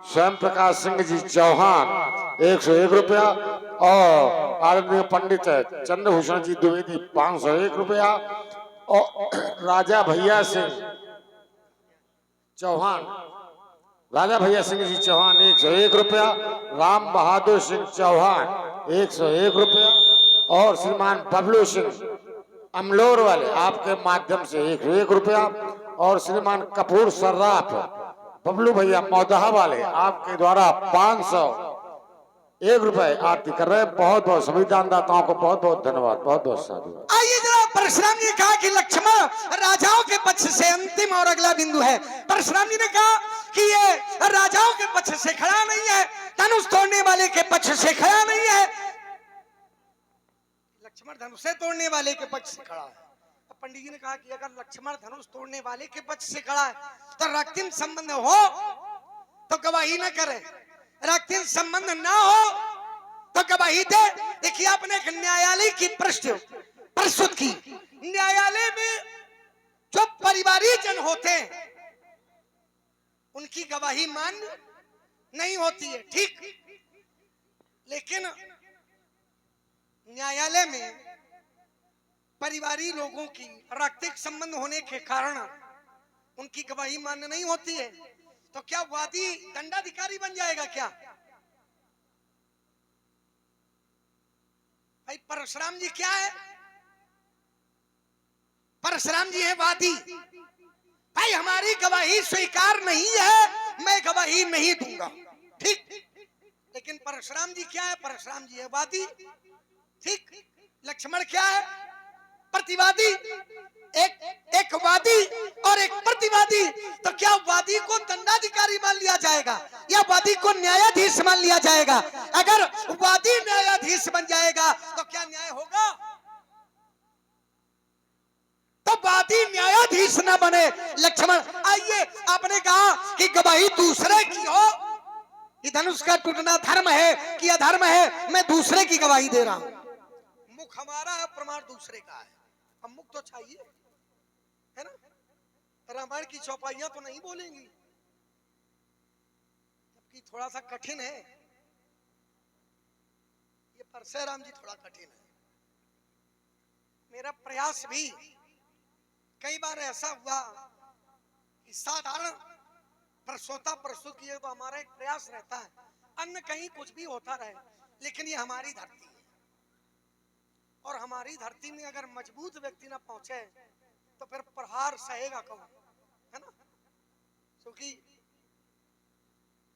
स्वयं प्रकाश सिंह जी चौहान 101 रुपया, और आदरणीय पंडित चंद्रभूषण जी द्विवेदी 501 रुपया, और राजा भैया सिंह चौहान 101 रुपया, राम बहादुर सिंह चौहान 101 रुपया, और श्रीमान बबलू सिंह अमलोर वाले आपके माध्यम से 101 रुपया, और श्रीमान कपूर सर्राफ बबलू भैया मौदहा वाले आपके द्वारा 501 रुपए आरती कर रहे हैं। बहुत बहुत सभी दानदाताओं को बहुत बहुत धन्यवाद, बहुत बहुत साधु। आइए जरा, परशुराम जी ने कहा कि लक्ष्मण राजाओं के पक्ष से अंतिम और अगला बिंदु है। परशुराम जी ने कहा कि ये राजाओं के पक्ष से खड़ा नहीं है, धनुष तोड़ने वाले के पक्ष से खड़ा नहीं है। लक्ष्मण धनुष तोड़ने वाले के पक्ष से खड़ा है। पंडित जी ने कहा कि अगर लक्ष्मण धनुष तोड़ने वाले के पक्ष से खड़ा है तो रक्तिम संबंध हो तो गवाही न करे, रक्तिम संबंध ना हो तो गवाही दे। देखिए आपने एक न्यायालय की प्रस्तुत की, न्यायालय में जो परिवारी जन होते हैं उनकी गवाही मान्य नहीं होती है, ठीक, लेकिन न्यायालय में परिवारी लोगों की रक्तिक संबंध होने के कारण उनकी गवाही मान्य नहीं होती है, तो क्या वादी दंडाधिकारी बन जाएगा क्या? भाई परशुराम जी क्या है? परशुराम जी है वादी। भाई हमारी गवाही स्वीकार नहीं है, मैं गवाही नहीं दूंगा, ठीक, लेकिन परशुराम जी क्या है? परशुराम जी है वादी, ठीक। लक्ष्मण क्या है? प्रतिवादी। एक वादी और एक प्रतिवादी, तो क्या वादी को दंडाधिकारी मान लिया जाएगा या वादी को न्यायाधीश मान लिया जाएगा? अगर वादी न्यायाधीश बन जाएगा तो क्या न्याय होगा? तो वादी न्यायाधीश न बने लक्ष्मण। आइए, आपने कहा कि गवाही दूसरे की हो, कि धनुष का टूटना धर्म है कि अधर्म है, मैं दूसरे की गवाही दे रहा हूं। मुख हमारा है, प्रमाण दूसरे का है, हम मुख तो चाहिए, है ना? रामायण की चौपाइयां तो नहीं बोलेंगी, जबकि थोड़ा सा कठिन है ये। परशुराम जी थोड़ा कठिन है। मेरा प्रयास भी कई बार ऐसा हुआ कि साधारण प्रश्नोत्तर प्रस्तुत किए, तो हमारा एक प्रयास रहता है अन्य कहीं कुछ भी होता रहे, लेकिन ये हमारी धरती है और हमारी धरती में अगर मजबूत व्यक्ति ना पहुंचे तो फिर प्रहार सहेगा कौन, है ना? क्योंकि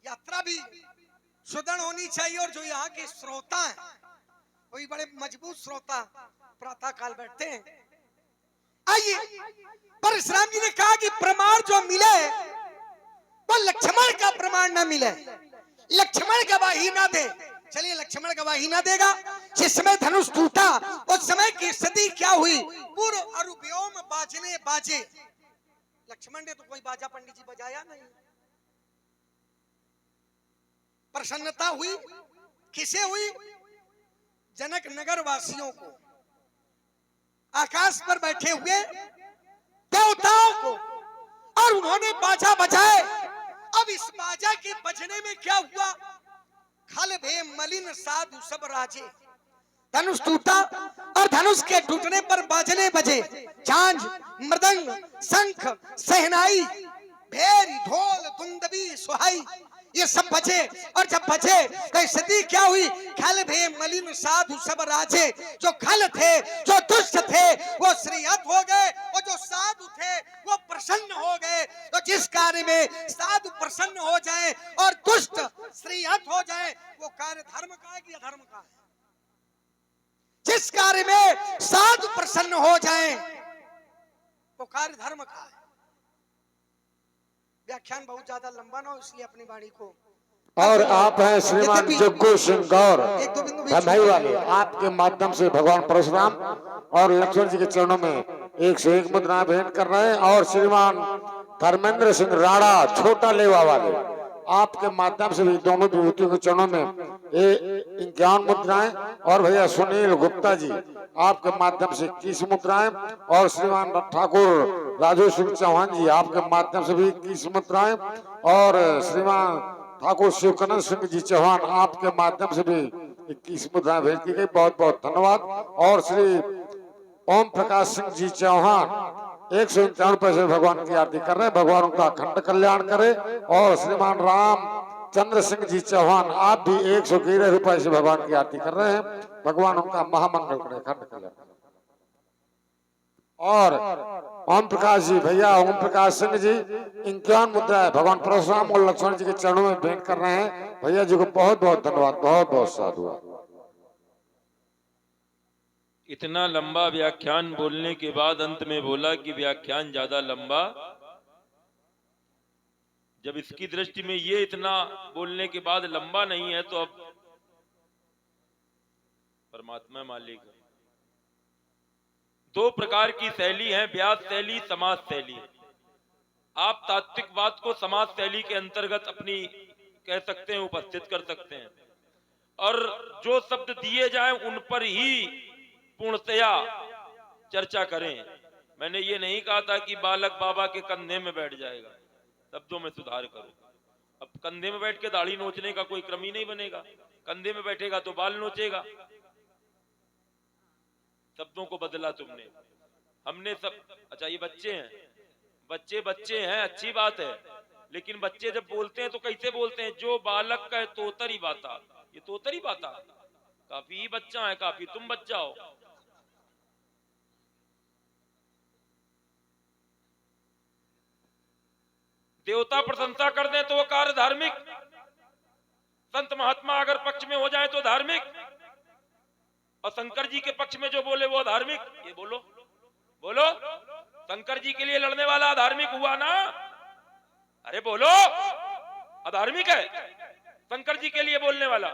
यात्रा भी सुदृढ़ होनी चाहिए, और जो यहाँ के श्रोता हैं वही बड़े मजबूत श्रोता प्रातः काल बैठते हैं। आइए, परशुराम जी ने कहा कि प्रमाण जो मिले वो लक्ष्मण का प्रमाण ना मिले, लक्ष्मण गवाही ना दे। चलिए, लक्ष्मण गवाही ना देगा। जिस समय धनुष टूटा उस समय की स्थिति क्या हुई? पूर्व अरुव्योम बाजने बाजे। लक्ष्मण ने तो कोई बाजा पंडित जी बजाया नहीं। प्रसन्नता हुई, किसे हुई? जनक नगर वासियों को। आकाश पर बैठे हुए देवताओं को, और उन्होंने बाजा बजाए। अब इस बाजा के बजने में क्या हुआ, खल भे मलिन साधु सब राजे, धनुष टूटा और धनुष के टूटने पर बाजने बजे, झांझ, मृदंग, शंख, सहनाई, भेरी, ढोल, दुंदबी, सुहाई, ये सब बजे। और जब बजे तो स्थिति क्या हुई, खल भे मलिन साधु सब राजे, जो खल थे, जो दुष्ट थे, वो श्रीहत हो गए, और जो साधु थे वो प्रसन्न हो गए। तो जिस कार्य में साधु प्रसन्न हो जाए और दुष्ट श्रीहत हो जाए, वो कार्य धर्म का है कि अधर्म का है? जिस कार्य में साधु प्रसन्न हो जाए वो कार्य धर्म का है। व्याख्यान बहुत ज्यादा लंबा ना हो, इसलिए अपनी वाणी को। और आप हैं श्रीमान जग्गू सिंह गौर एक दो बिंदु भमई वाले, आपके माध्यम से भगवान परशुराम और लक्ष्मण जी के चरणों में 101 मुद्राएं भेंट कर रहे हैं। और श्रीमान धर्मेंद्र सिंह राणा छोटा लेवा वाले, आपके माध्यम से भी दोनों विभूतियों के चरणों में 51 मुद्राएं। और भैया सुनील गुप्ता जी, आपके माध्यम से 21 मुद्राएं। और श्रीमान ठाकुर राजू सिंह चौहान जी, आपके माध्यम से भी 21 मुद्राएं। और श्रीमान ठाकुर शिवकनंद सिंह जी चौहान, आपके माध्यम से भी 21 मुद्राएं भेंट की गई, बहुत बहुत धन्यवाद। और श्री ओम प्रकाश सिंह जी चौहान 151 रुपए से भगवान की आरती कर रहे हैं, भगवान उनका अखंड कल्याण करे। और श्रीमान राम चंद्र सिंह जी चौहान, आप भी 111 रुपए से भगवान की आरती कर रहे हैं, भगवान उनका महामंगल करे, अखंड कल्याण। और ओम प्रकाश जी, भैया ओम प्रकाश सिंह जी 51 मुद्रा है, भगवान परशुराम और लक्ष्मण जी के चरणों में भेंट कर रहे हैं। भैया जी को बहुत बहुत धन्यवाद, बहुत बहुत साधुवाद। इतना लंबा व्याख्यान बोलने के बाद अंत में बोला कि व्याख्यान ज्यादा लंबा, जब इसकी दृष्टि में ये इतना बोलने के बाद लंबा नहीं है, तो अब परमात्मा मालिक है। 2 प्रकार की शैली है, व्यास शैली, समाज शैली। आप तात्विकवाद को समाज शैली के अंतर्गत अपनी कह सकते हैं, उपस्थित कर सकते हैं, और जो शब्द दिए जाएं उन पर ही पूर्णतया चर्चा करें। मैंने ये नहीं कहा था कि बालक बाबा के कंधे में बैठ जाएगा, शब्दों में सुधार करो। अब कंधे में बैठ के दाढ़ी नोचने का कोई क्रम ही नहीं बनेगा, कंधे में बैठेगा तो बाल नोचेगा। शब्दों को बदला तुमने, हमने सब। अच्छा, ये बच्चे हैं, बच्चे हैं, अच्छी बात है, लेकिन बच्चे जब बोलते हैं तो कैसे बोलते हैं? जो बालक का तोतरी बाता, ये तोतरी बाता, काफी बच्चा है, काफी तुम बच्चा हो। देवता प्रशंसा कर दें तो वो कार्य धार्मिक, संत महात्मा अगर पक्ष में हो जाए तो धार्मिक, और शंकर जी के पक्ष में जो बोले वो धार्मिक। ये बोलो बोलो, शंकर जी के लिए लड़ने वाला अधार्मिक हुआ ना? अरे बोलो, अधार्मिक है शंकर जी के लिए बोलने वाला,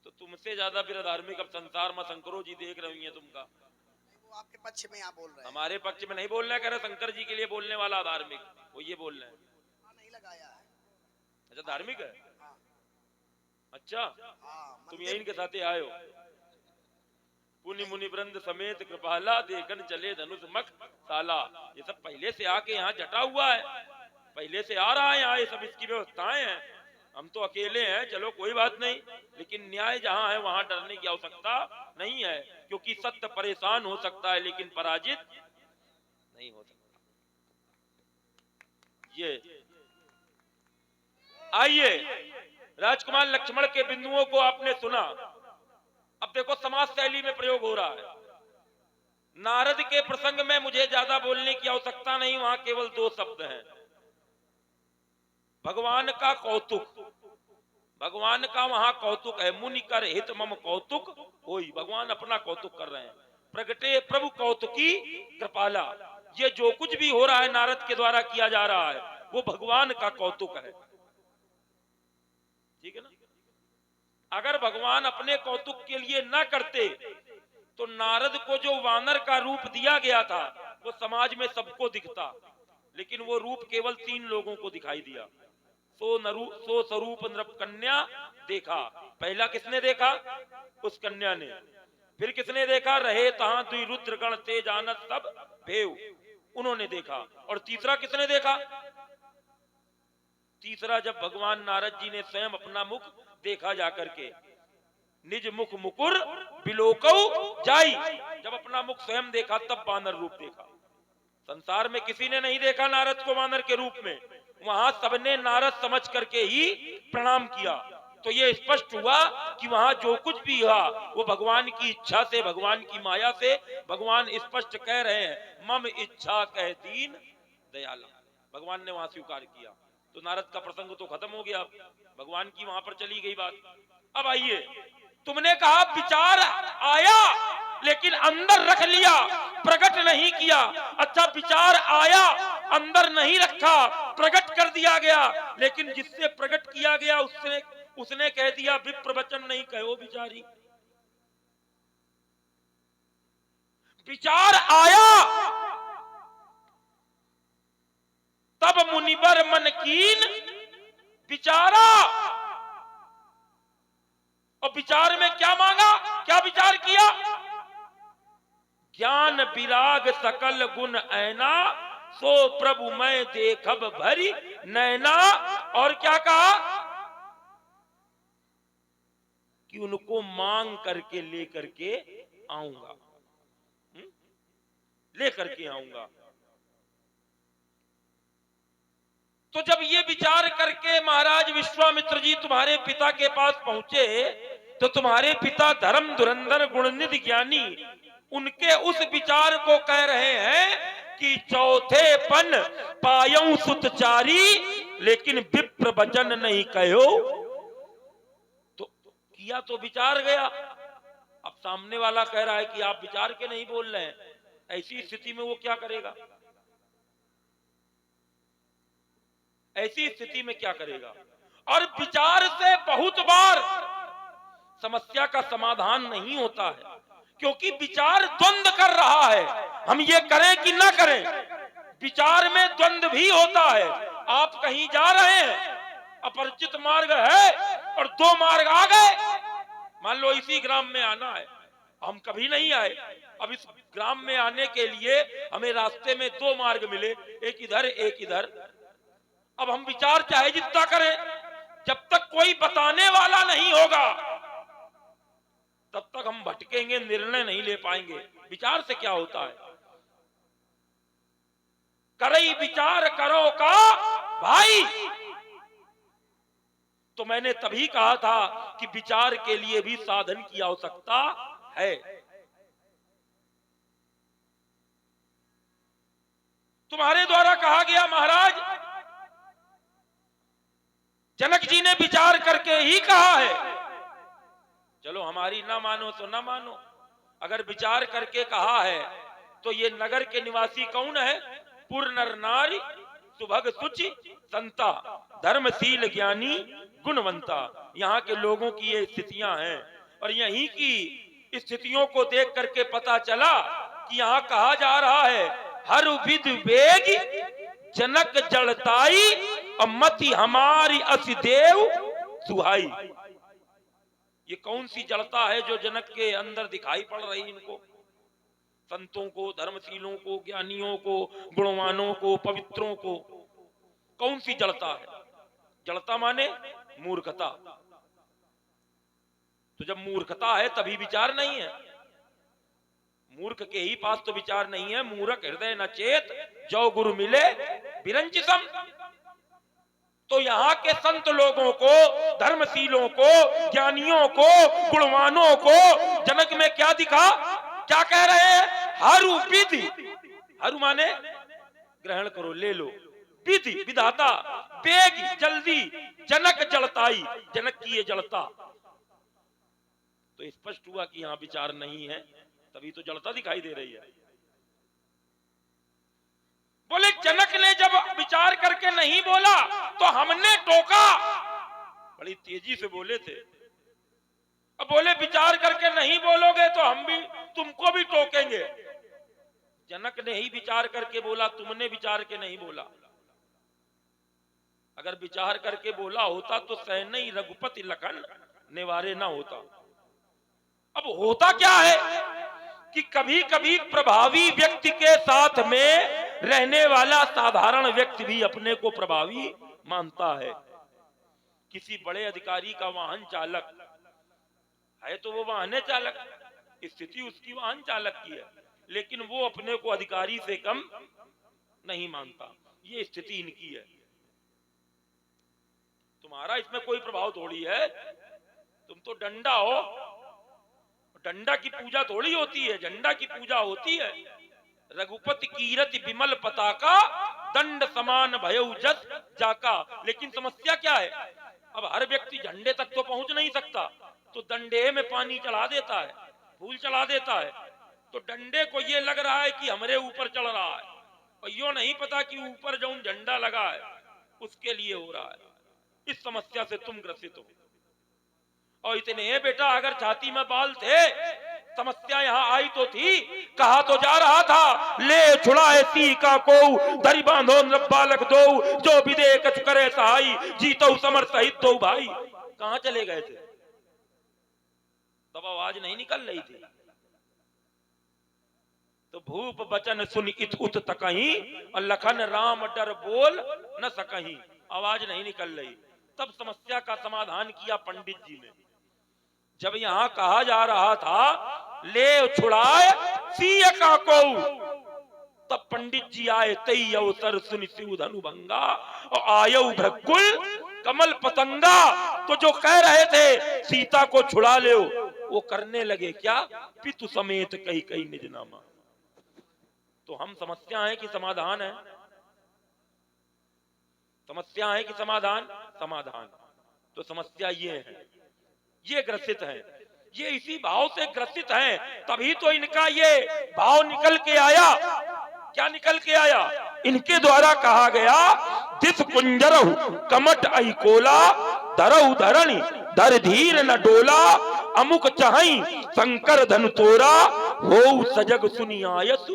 तो तुमसे ज्यादा फिर अधार्मिक अब संसार में शंकरों जी देख रही है तुमका। वो आपके पक्ष में आप बोल रहे हैं, हमारे पक्ष में नहीं बोलना, कह रहे शंकर जी के लिए बोलने वाला धार्मिक, वो ये बोल रहे हैं। नहीं लगाया है। अच्छा, धार्मिक है। हाँ। अच्छा, तुम यहीं के साथ आए हो। पुनि मुनि वृंद समेत कृपाला, देखन चले धनुष मख साला। ये सब पहले से आके यहाँ जटा हुआ है, पहले से आ रहा है यहाँ, ये सब इसकी व्यवस्थाएं हैं। हम तो अकेले हैं, चलो कोई बात नहीं, लेकिन न्याय जहाँ है वहां डरने की आवश्यकता नहीं है, क्योंकि सत्य परेशान हो सकता है लेकिन पराजित नहीं हो सकता। ये आइए, राजकुमार लक्ष्मण के बिंदुओं को आपने सुना। अब देखो समाज शैली में प्रयोग हो रहा है। नारद के प्रसंग में मुझे ज्यादा बोलने की आवश्यकता नहीं, वहां केवल 2 शब्द हैं। भगवान का कौतुक, भगवान का वहां कौतुक है। मुनि कर हित मम कौतुक होई, भगवान अपना कौतुक कर रहे हैं। प्रगटे प्रभु कौतुकी कृपाला, ये जो कुछ भी हो रहा है नारद के द्वारा किया जा रहा है वो भगवान का कौतुक है, ठीक है ना? अगर भगवान अपने कौतुक के लिए ना करते तो नारद को जो वानर का रूप दिया गया था वो समाज में सबको दिखता, लेकिन वो रूप केवल 3 लोगों को दिखाई दिया। सो स्वरूप नृप कन्या देखा। पहला किसने देखा? उस कन्या ने। फिर किसने देखा? रहे तहां दुई रुद्रगण तेज आनत सब भेव, उन्होंने देखा। और तीसरा किसने देखा? तीसरा जब भगवान नारद जी ने स्वयं अपना मुख देखा जाकर के, निज मुख मुकुर बिलोकौ जाई, जब अपना मुख स्वयं देखा तब वानर रूप देखा। संसार में किसी ने नहीं देखा नारद को वानर के रूप में, वहां सबने नारद समझ करके ही प्रणाम किया। तो ये स्पष्ट हुआ कि वहां जो कुछ भी हुआ वो भगवान की इच्छा से, भगवान की माया से। भगवान स्पष्ट कह रहे हैं मम इच्छा कह दीन दयाला, भगवान ने वहां स्वीकार किया। तो नारद का प्रसंग तो खत्म हो गया, भगवान की वहां पर चली गई बात। अब आइए, तुमने कहा विचार आया लेकिन अंदर रख लिया, प्रकट नहीं किया। अच्छा, विचार आया, अंदर नहीं रखा, प्रकट कर दिया गया, लेकिन जिससे प्रकट किया गया उसने कह दिया विप्र वचन नहीं कहो विचारी। विचार आया तब मुनिवर मन कीन विचारा। और विचार में क्या मांगा, क्या विचार किया? ज्ञान विराग सकल गुण ऐना, सो प्रभु मैं देखब भरी नैना। और क्या कहा? कि उनको मांग करके लेकर के आऊंगा, लेकर के आऊंगा। तो जब ये विचार करके महाराज विश्वामित्र जी तुम्हारे पिता के पास पहुंचे, तो तुम्हारे पिता धर्म धुरंधर गुणनिधि ज्ञानी उनके उस विचार को कह रहे हैं कि चौथे पन पायऊ सुतचारी, लेकिन विप्र वचन नहीं कहो। तो किया तो विचार गया, अब सामने वाला कह रहा है कि आप विचार के नहीं बोल रहे हैं। ऐसी स्थिति में वो क्या करेगा? ऐसी स्थिति में क्या करेगा? और विचार से बहुत बार समस्या का समाधान नहीं होता है, क्योंकि विचार द्वंद्व कर रहा है, हम ये करें कि ना करें। विचार में द्वंद्व भी होता है। आप कहीं जा रहे हैं, अपरिचित मार्ग है और दो मार्ग आ गए। मान लो इसी ग्राम में आना है, हम कभी नहीं आए, अब इस ग्राम में आने के लिए हमें रास्ते में दो मार्ग मिले, एक इधर एक इधर। अब हम विचार चाहे जितना करें, जब तक कोई बताने वाला नहीं होगा तब तक हम भटकेंगे, निर्णय नहीं ले पाएंगे। विचार से क्या होता है? करई विचार करो का भाई। तो मैंने तभी कहा था कि विचार के लिए भी साधन की आवश्यकता है। तुम्हारे द्वारा कहा गया महाराज, जनक जी ने विचार करके ही कहा है। चलो हमारी ना मानो तो ना मानो, अगर विचार करके कहा है तो ये नगर के निवासी कौन है? पुर नर नारी सुभग सुचि संता, धर्मशील ज्ञानी गुणवंता। यहाँ के लोगों की ये स्थितियां हैं, और यहीं की स्थितियों को देख करके पता चला कि यहाँ कहा जा रहा है हर विद वेग जनक जड़ताई, और मति हमारी असिदेव सुहाई। ये कौन सी जड़ता है जो जनक के अंदर दिखाई पड़ रही इनको? संतों को, धर्मशीलों को, ज्ञानियों को, गुणवानों को, पवित्रों को कौन सी जड़ता है? जड़ता माने मूर्खता। तो जब मूर्खता है तभी विचार नहीं है। मूर्ख के ही पास तो विचार नहीं है। मूर्ख हृदय न चेत, जो गुरु मिले विरंचितम। तो यहाँ के संत लोगों को, धर्मशीलों को, ज्ञानियों को, गुणवानों को जनक में क्या दिखा? क्या कह रहे हैं? हरु विधि, हरु माने ग्रहण करो, ले लो, विधि विधाता, बेग जल्दी, जनक जड़ताई, जनक की ये जड़ता। तो स्पष्ट हुआ कि यहाँ विचार नहीं है, तभी तो जड़ता दिखाई दे रही है। बोले जनक ने जब विचार करके नहीं बोला तो हमने टोका। बड़ी तेजी से बोले थे। अब बोले विचार करके नहीं बोलोगे तो हम भी तुमको भी टोकेंगे। जनक ने ही विचार करके बोला, तुमने विचार के नहीं बोला। अगर विचार करके बोला होता तो सहन ही रघुपति लखन निवारे ना होता। अब होता क्या है कि कभी कभी प्रभावी व्यक्ति के साथ में रहने वाला साधारण व्यक्ति भी अपने को प्रभावी मानता है। किसी बड़े अधिकारी का वाहन चालक है तो वो वाहन चालक, स्थिति उसकी वाहन चालक की है, लेकिन वो अपने को अधिकारी से कम नहीं मानता। ये स्थिति इनकी है। तुम्हारा इसमें कोई प्रभाव थोड़ी है। तुम तो डंडा हो, डंडा की पूजा थोड़ी होती है, झंडा की पूजा होती है। रघुपति कीरति विमल पताका, दंड समान भयउ जस जाका। लेकिन समस्या क्या है, अब हर व्यक्ति झंडे तक तो पहुंच नहीं सकता, तो डंडे में पानी चढ़ा देता है, फूल चढ़ा देता है। तो डंडे को ये लग रहा है कि हमारे ऊपर चढ़ रहा है, और यो नहीं पता कि ऊपर जो झंडा लगा है उसके लिए हो रहा है। इस समस्या से तुम ग्रसित हो। और इतने बेटा अगर छाती में बाल थे, समस्या यहाँ आई तो थी। कहा तो जा रहा था, ले छुड़ाए सी का को धरी बांधो बालक दो, जो विदेक करे सहाई, जीतो समर सहित दो भाई। कहां चले गए थे? तब आवाज नहीं निकल रही थी। तो भूप बचन सुन इत उत तकहीं, और लखन राम डर बोल न सकहीं। आवाज नहीं निकल रही। तब समस्या का समाधान किया पंडित जी ने। जब यहां कहा जा रहा था ले छुड़ाए सिय का को, तब पंडित जी आए। तई अवसर सुन शिव धनु भंगा, और आयु भ्रकुल कमल पतंगा। तो जो कह रहे थे सीता को छुड़ा ले, वो करने लगे क्या? पितु समेत कही कही निज नामा। तो हम समस्या है कि समाधान है? समस्या है कि समाधान? समाधान। तो समस्या ये है, ये ग्रसित है, ये इसी भाव से ग्रसित हैं। तभी तो इनका ये भाव निकल के आया। क्या निकल के आया? इनके द्वारा कहा गया, दिस कुंजरहु कमट आई कोला, धरहु धरणी धर धीर न डोला, अमुक चहई शंकर धन तोरा, हो सजग सुनी आयस।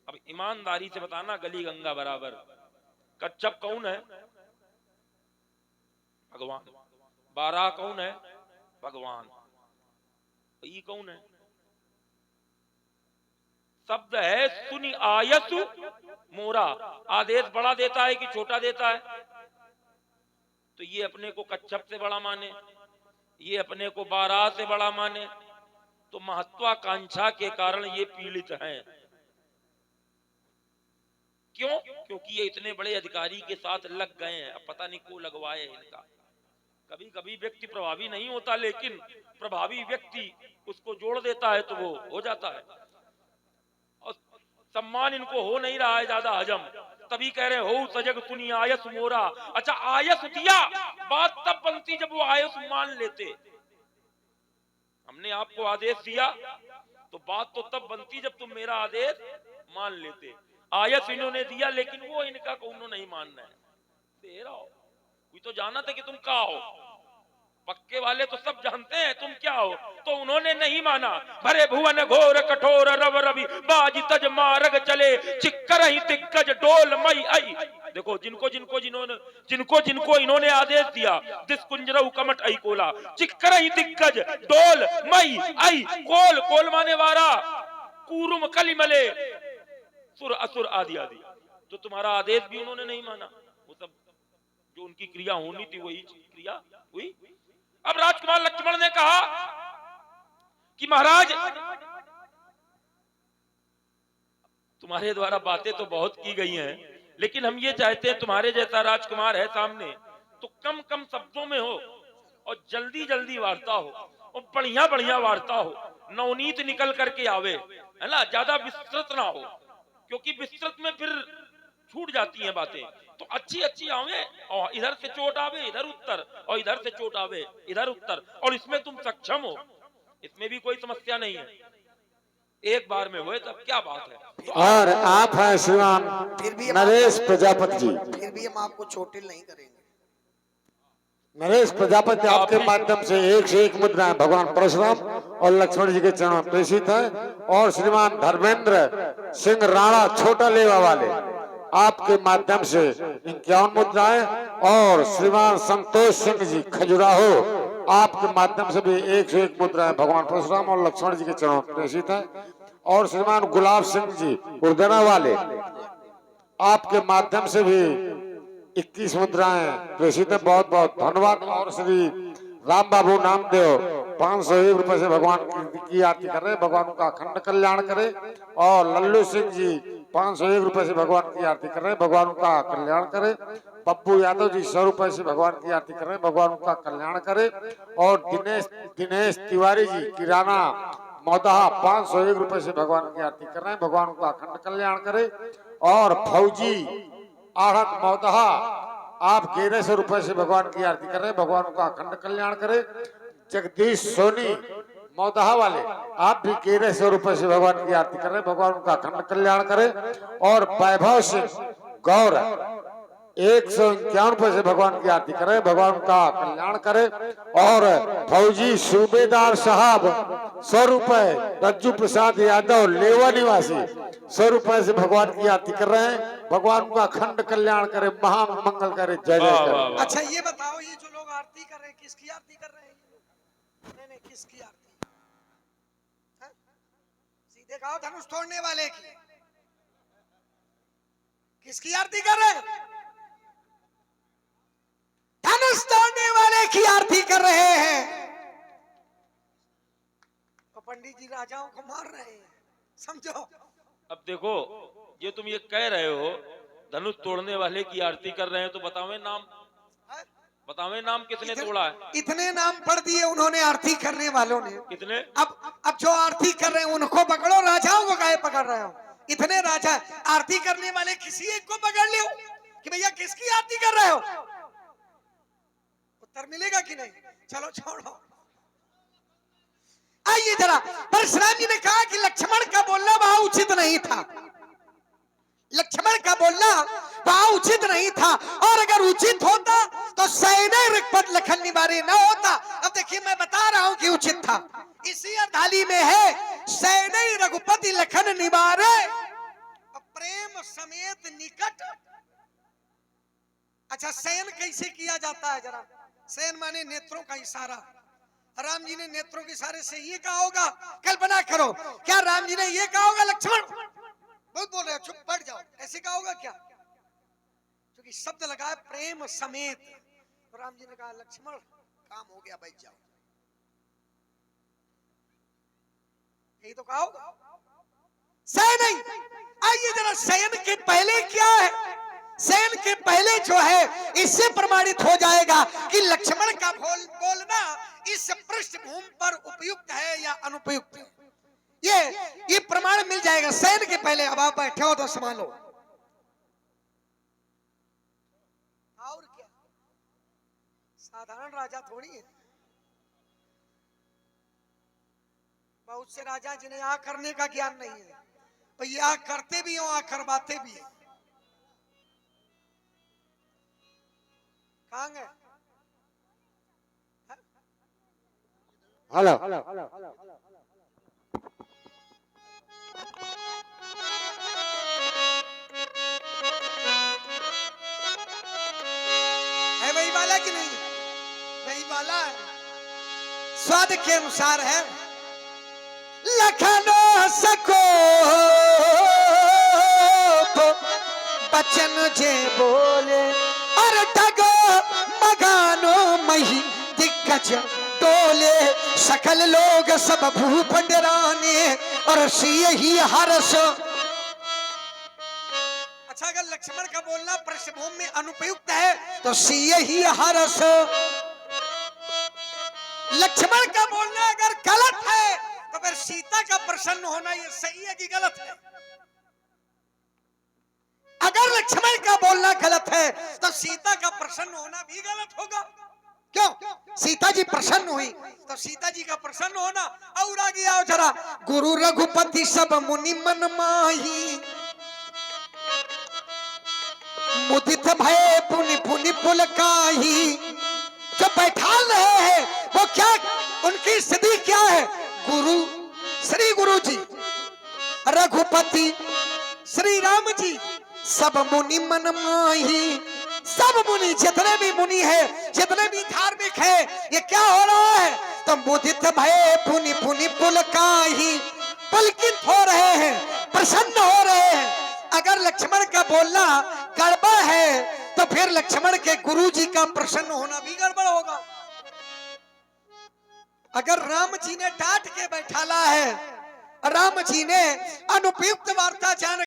अब ईमानदारी से बताना, गली गंगा बराबर। कच्छप कौन है? भगवान। बारह कौन है? भगवान। ये कौन है? शब्द है सुनी आयस मोरा। आदेश बड़ा देता है कि छोटा देता है? तो ये अपने को कच्छप से बड़ा माने, ये अपने को बारह से बड़ा माने। तो महत्वाकांक्षा के कारण ये पीड़ित हैं। क्यों? क्योंकि ये इतने बड़े अधिकारी के साथ लग गए हैं। अब पता नहीं को लगवाए इनका। कभी कभी व्यक्ति प्रभावी नहीं होता, लेकिन प्रभावी व्यक्ति उसको जोड़ देता है तो वो हो जाता है। और सम्मान इनको हो नहीं रहा है ज्यादा हजम, तभी कह रहे हो सजग सुनी आयस मोरा। अच्छा, आयस दिया, बात तब बनती जब वो आयस मान लेते। हमने आपको आदेश दिया तो बात तो तब बनती जब तुम मेरा आदेश मान लेते। आयस इन्होंने दिया, लेकिन वो इनका कौनो नहीं मानना है। दे रहा हो, कोई तो जाना था कि तुम क्या हो। पक्के वाले तो सब जानते हैं तुम क्या हो, तो उन्होंने नहीं माना। भरे भुवन घोर कठोर रव रवि, बाज तज मारग चले, चिक्कर ही दिग्गज डोल मई आई। देखो जिनको जिनको इन्होंने आदेश दिया, दिस कुंजरहु कमट आई कोला, चिक्कर ही दिग्गज डोल मई आई। कोल, कोल माने वारा, कूरुम कलिमले, सुर असुर आदि आदि। तो तुम्हारा आदेश भी उन्होंने नहीं माना। वो सब जो उनकी क्रिया होनी थी वही क्रिया हुई। अब राजकुमार लक्ष्मण ने कहा कि महाराज, तुम्हारे द्वारा बातें तो बहुत की गई हैं, लेकिन हम ये चाहते हैं तुम्हारे जैसा राजकुमार है सामने तो कम कम शब्दों में हो और जल्दी जल्दी वार्ता हो और बढ़िया बढ़िया वार्ता हो, नवनीत निकल करके आवे, है ना। ज्यादा विस्तृत ना हो, क्योंकि विस्तृत में फिर छूट जाती हैं बातें। तो अच्छी अच्छी आवे, और इधर से चोट आवे इधर उत्तर, और इधर से चोट आवे इधर उत्तर, और इसमें तुम सक्षम हो, इसमें भी कोई समस्या नहीं है। एक बार में हुए तब क्या बात है। तो और आप हैं श्रीमान नरेश प्रजापति जी। फिर भी हम आपको चोटिल नहीं करेंगे। नरेश प्रजापति आपके माध्यम से एक मुद्राएं भगवान परशुराम और लक्ष्मण जी के चरणों में प्रेषित है। और श्रीमान धर्मेंद्र सिंह राणा छोटा लेवा वाले, आपके माध्यम से 51 मुद्राएं, और श्रीमान संतोष सिंह जी खजुराहो आपके माध्यम से भी 101 मुद्राएं भगवान परशुराम और लक्ष्मण जी के चरणों में प्रेषित है। और श्रीमान गुलाब सिंह जी उर्दना वाले, आपके माध्यम से भी 21 मुद्राएं प्रेषित है। बहुत बहुत धन्यवाद। और श्री राम बाबू नामदेव 501 रुपए से भगवान की आरती कर रहे हैं, भगवान का अखंड कल्याण करे। और लल्लू सिंह जी 501 रुपए से भगवान की आरती कर रहे हैं, भगवान का कल्याण करे। पप्पू यादव जी 100 रुपए से भगवान की आरती कर रहे हैं, भगवान का कल्याण करे। और दिनेश तिवारी जी किराना मौदहा 501 रुपए से भगवान की आरती कर रहे हैं, भगवान का अखंड कल्याण करे। और फौजी आहत मौदहा आप 1100 रुपए से भगवान की आरती कर रहे हैं, भगवान का अखंड कल्याण करे। जगदीश सोनी मौदहा वाले, आप भी 1100 रुपए से भगवान की आरती कर रहे हैं, भगवान का अखंड कल्याण करे। और वैभव सिंह गौर 151 रुपए से भगवान की आरती कर रहे हैं, भगवान का कल्याण करे। और फौजी सूबेदार साहब 100 रुपए, रज्जू प्रसाद यादव लेवा निवासी 100 रुपए से भगवान की आरती कर रहे हैं, भगवान का अखंड कल्याण करे, महामंगल करे। जय जय करे। अच्छा ये बताओ, ये जो लोग आरती कर रहे हैं किसकी आरती कर रहे हैं? नहीं किसकी आरती? हाँ? सीधे कहो, धनुष तोड़ने वाले की। किसकी आरती कर रहे हैं? धनुष तोड़ने वाले की आरती कर रहे हैं। तो पंडित जी राजाओं को मार रहे हैं, समझो। अब देखो, ये तुम ये कह रहे हो धनुष तोड़ने वाले की आरती कर रहे हैं, तो बतावे नाम, बतावे नाम किसने तोड़ा है? इतने नाम पढ़ दिए उन्होंने आरती करने वालों ने। कितने? अब जो आरती कर रहे हैं उनको पकड़ो, राजाओं को काहे पकड़ रहे हो? इतने राजा, आरती करने वाले किसी एक को पकड़ लो कि भैया किसकी आरती कर रहे हो, उत्तर मिलेगा कि नहीं? चलो छोड़ो। आइए जरा, परशुराम जी ने कहा कि लक्ष्मण का बोलना वहां उचित नहीं था, लक्ष्मण का बोलना वहां उचित नहीं था। और अगर उचित होता तो सैन्य रघुपति लखन निवारे न होता। अब देखिए मैं बता रहा हूं कि उचित था। इसी अर्धाली में है, सैन्य रघुपति लखन निवारे प्रेम समेत निकट। अच्छा सैन कैसे किया जाता है जरा? सैन माने नेत्रों का इशारा। राम जी ने नेत्रों के इशारे से ये कहा होगा, कल्पना करो, क्या राम जी ने ये कहा होगा लक्ष्मण बहुत बोल रहे हो चुप बैठ जाओ, ऐसे कहा होगा क्या? क्योंकि शब्द लगा है प्रेम समेत, तो राम जी ने कहा लक्ष्मण काम हो गया बैठ जाओ, यही तो कहा होगा। सैन नहीं। आइए जरा, सैन के पहले क्या है? सैन के पहले जो है, इससे प्रमाणित हो जाएगा कि लक्ष्मण का बोलना इस पृष्ठभूमि पर उपयुक्त है या अनुपयुक्त है। ये प्रमाण मिल जाएगा सैन के पहले। अब आप बैठे हो तो संभालो। और क्या, साधारण राजा थोड़ी है। बहुत से राजा जिन्हें आ करने का ज्ञान नहीं है, तो ये आ करते भी हो, आ करवाते भी है। कहां गए? हेलो, है वही वाला कि नहीं? वही वाला है, स्वाद के अनुसार है। लखनो सको बचन जे बोले, और डगो मगानो मही दिग्गज डोले। सकल लोग सब भूप डराने, और सिय ही हर्ष। अच्छा अगर लक्ष्मण का बोलना पृष्ठभूमि में अनुपयुक्त है तो सिय ही हर्ष। लक्ष्मण का बोलना अगर गलत है तो फिर सीता का प्रसन्न होना ये सही है कि गलत है? अगर लक्ष्मण का बोलना गलत है तो सीता का प्रसन्न होना भी गलत होगा। क्यों? सीता जी प्रसन्न हुई तो सीता जी का प्रसन्न होना। और आगे आओ जरा, गुरु रघुपति सब मुनि मन माही, मुदित भय पुनि पुनि पुलकाही। जो बैठा रहे हैं वो क्या, उनकी स्थिति क्या है? गुरु, श्री गुरु जी, रघुपति श्री राम जी, सब मुनि मन माही, सब मुनि, जितने भी मुनि है, जितने भी धार्मिक है, ये क्या हो रहा है? तो मुदित भय पुनि पुनि पुलकाहि, पुलकित हो रहे हैं, प्रसन्न हो रहे हैं। अगर लक्ष्मण का बोलना गड़बड़ है तो फिर लक्ष्मण के गुरुजी का प्रसन्न होना भी गड़बड़ होगा। अगर राम जी ने डांट के बैठाला है, राम जी ने अनुपयुक्त वार्ता जान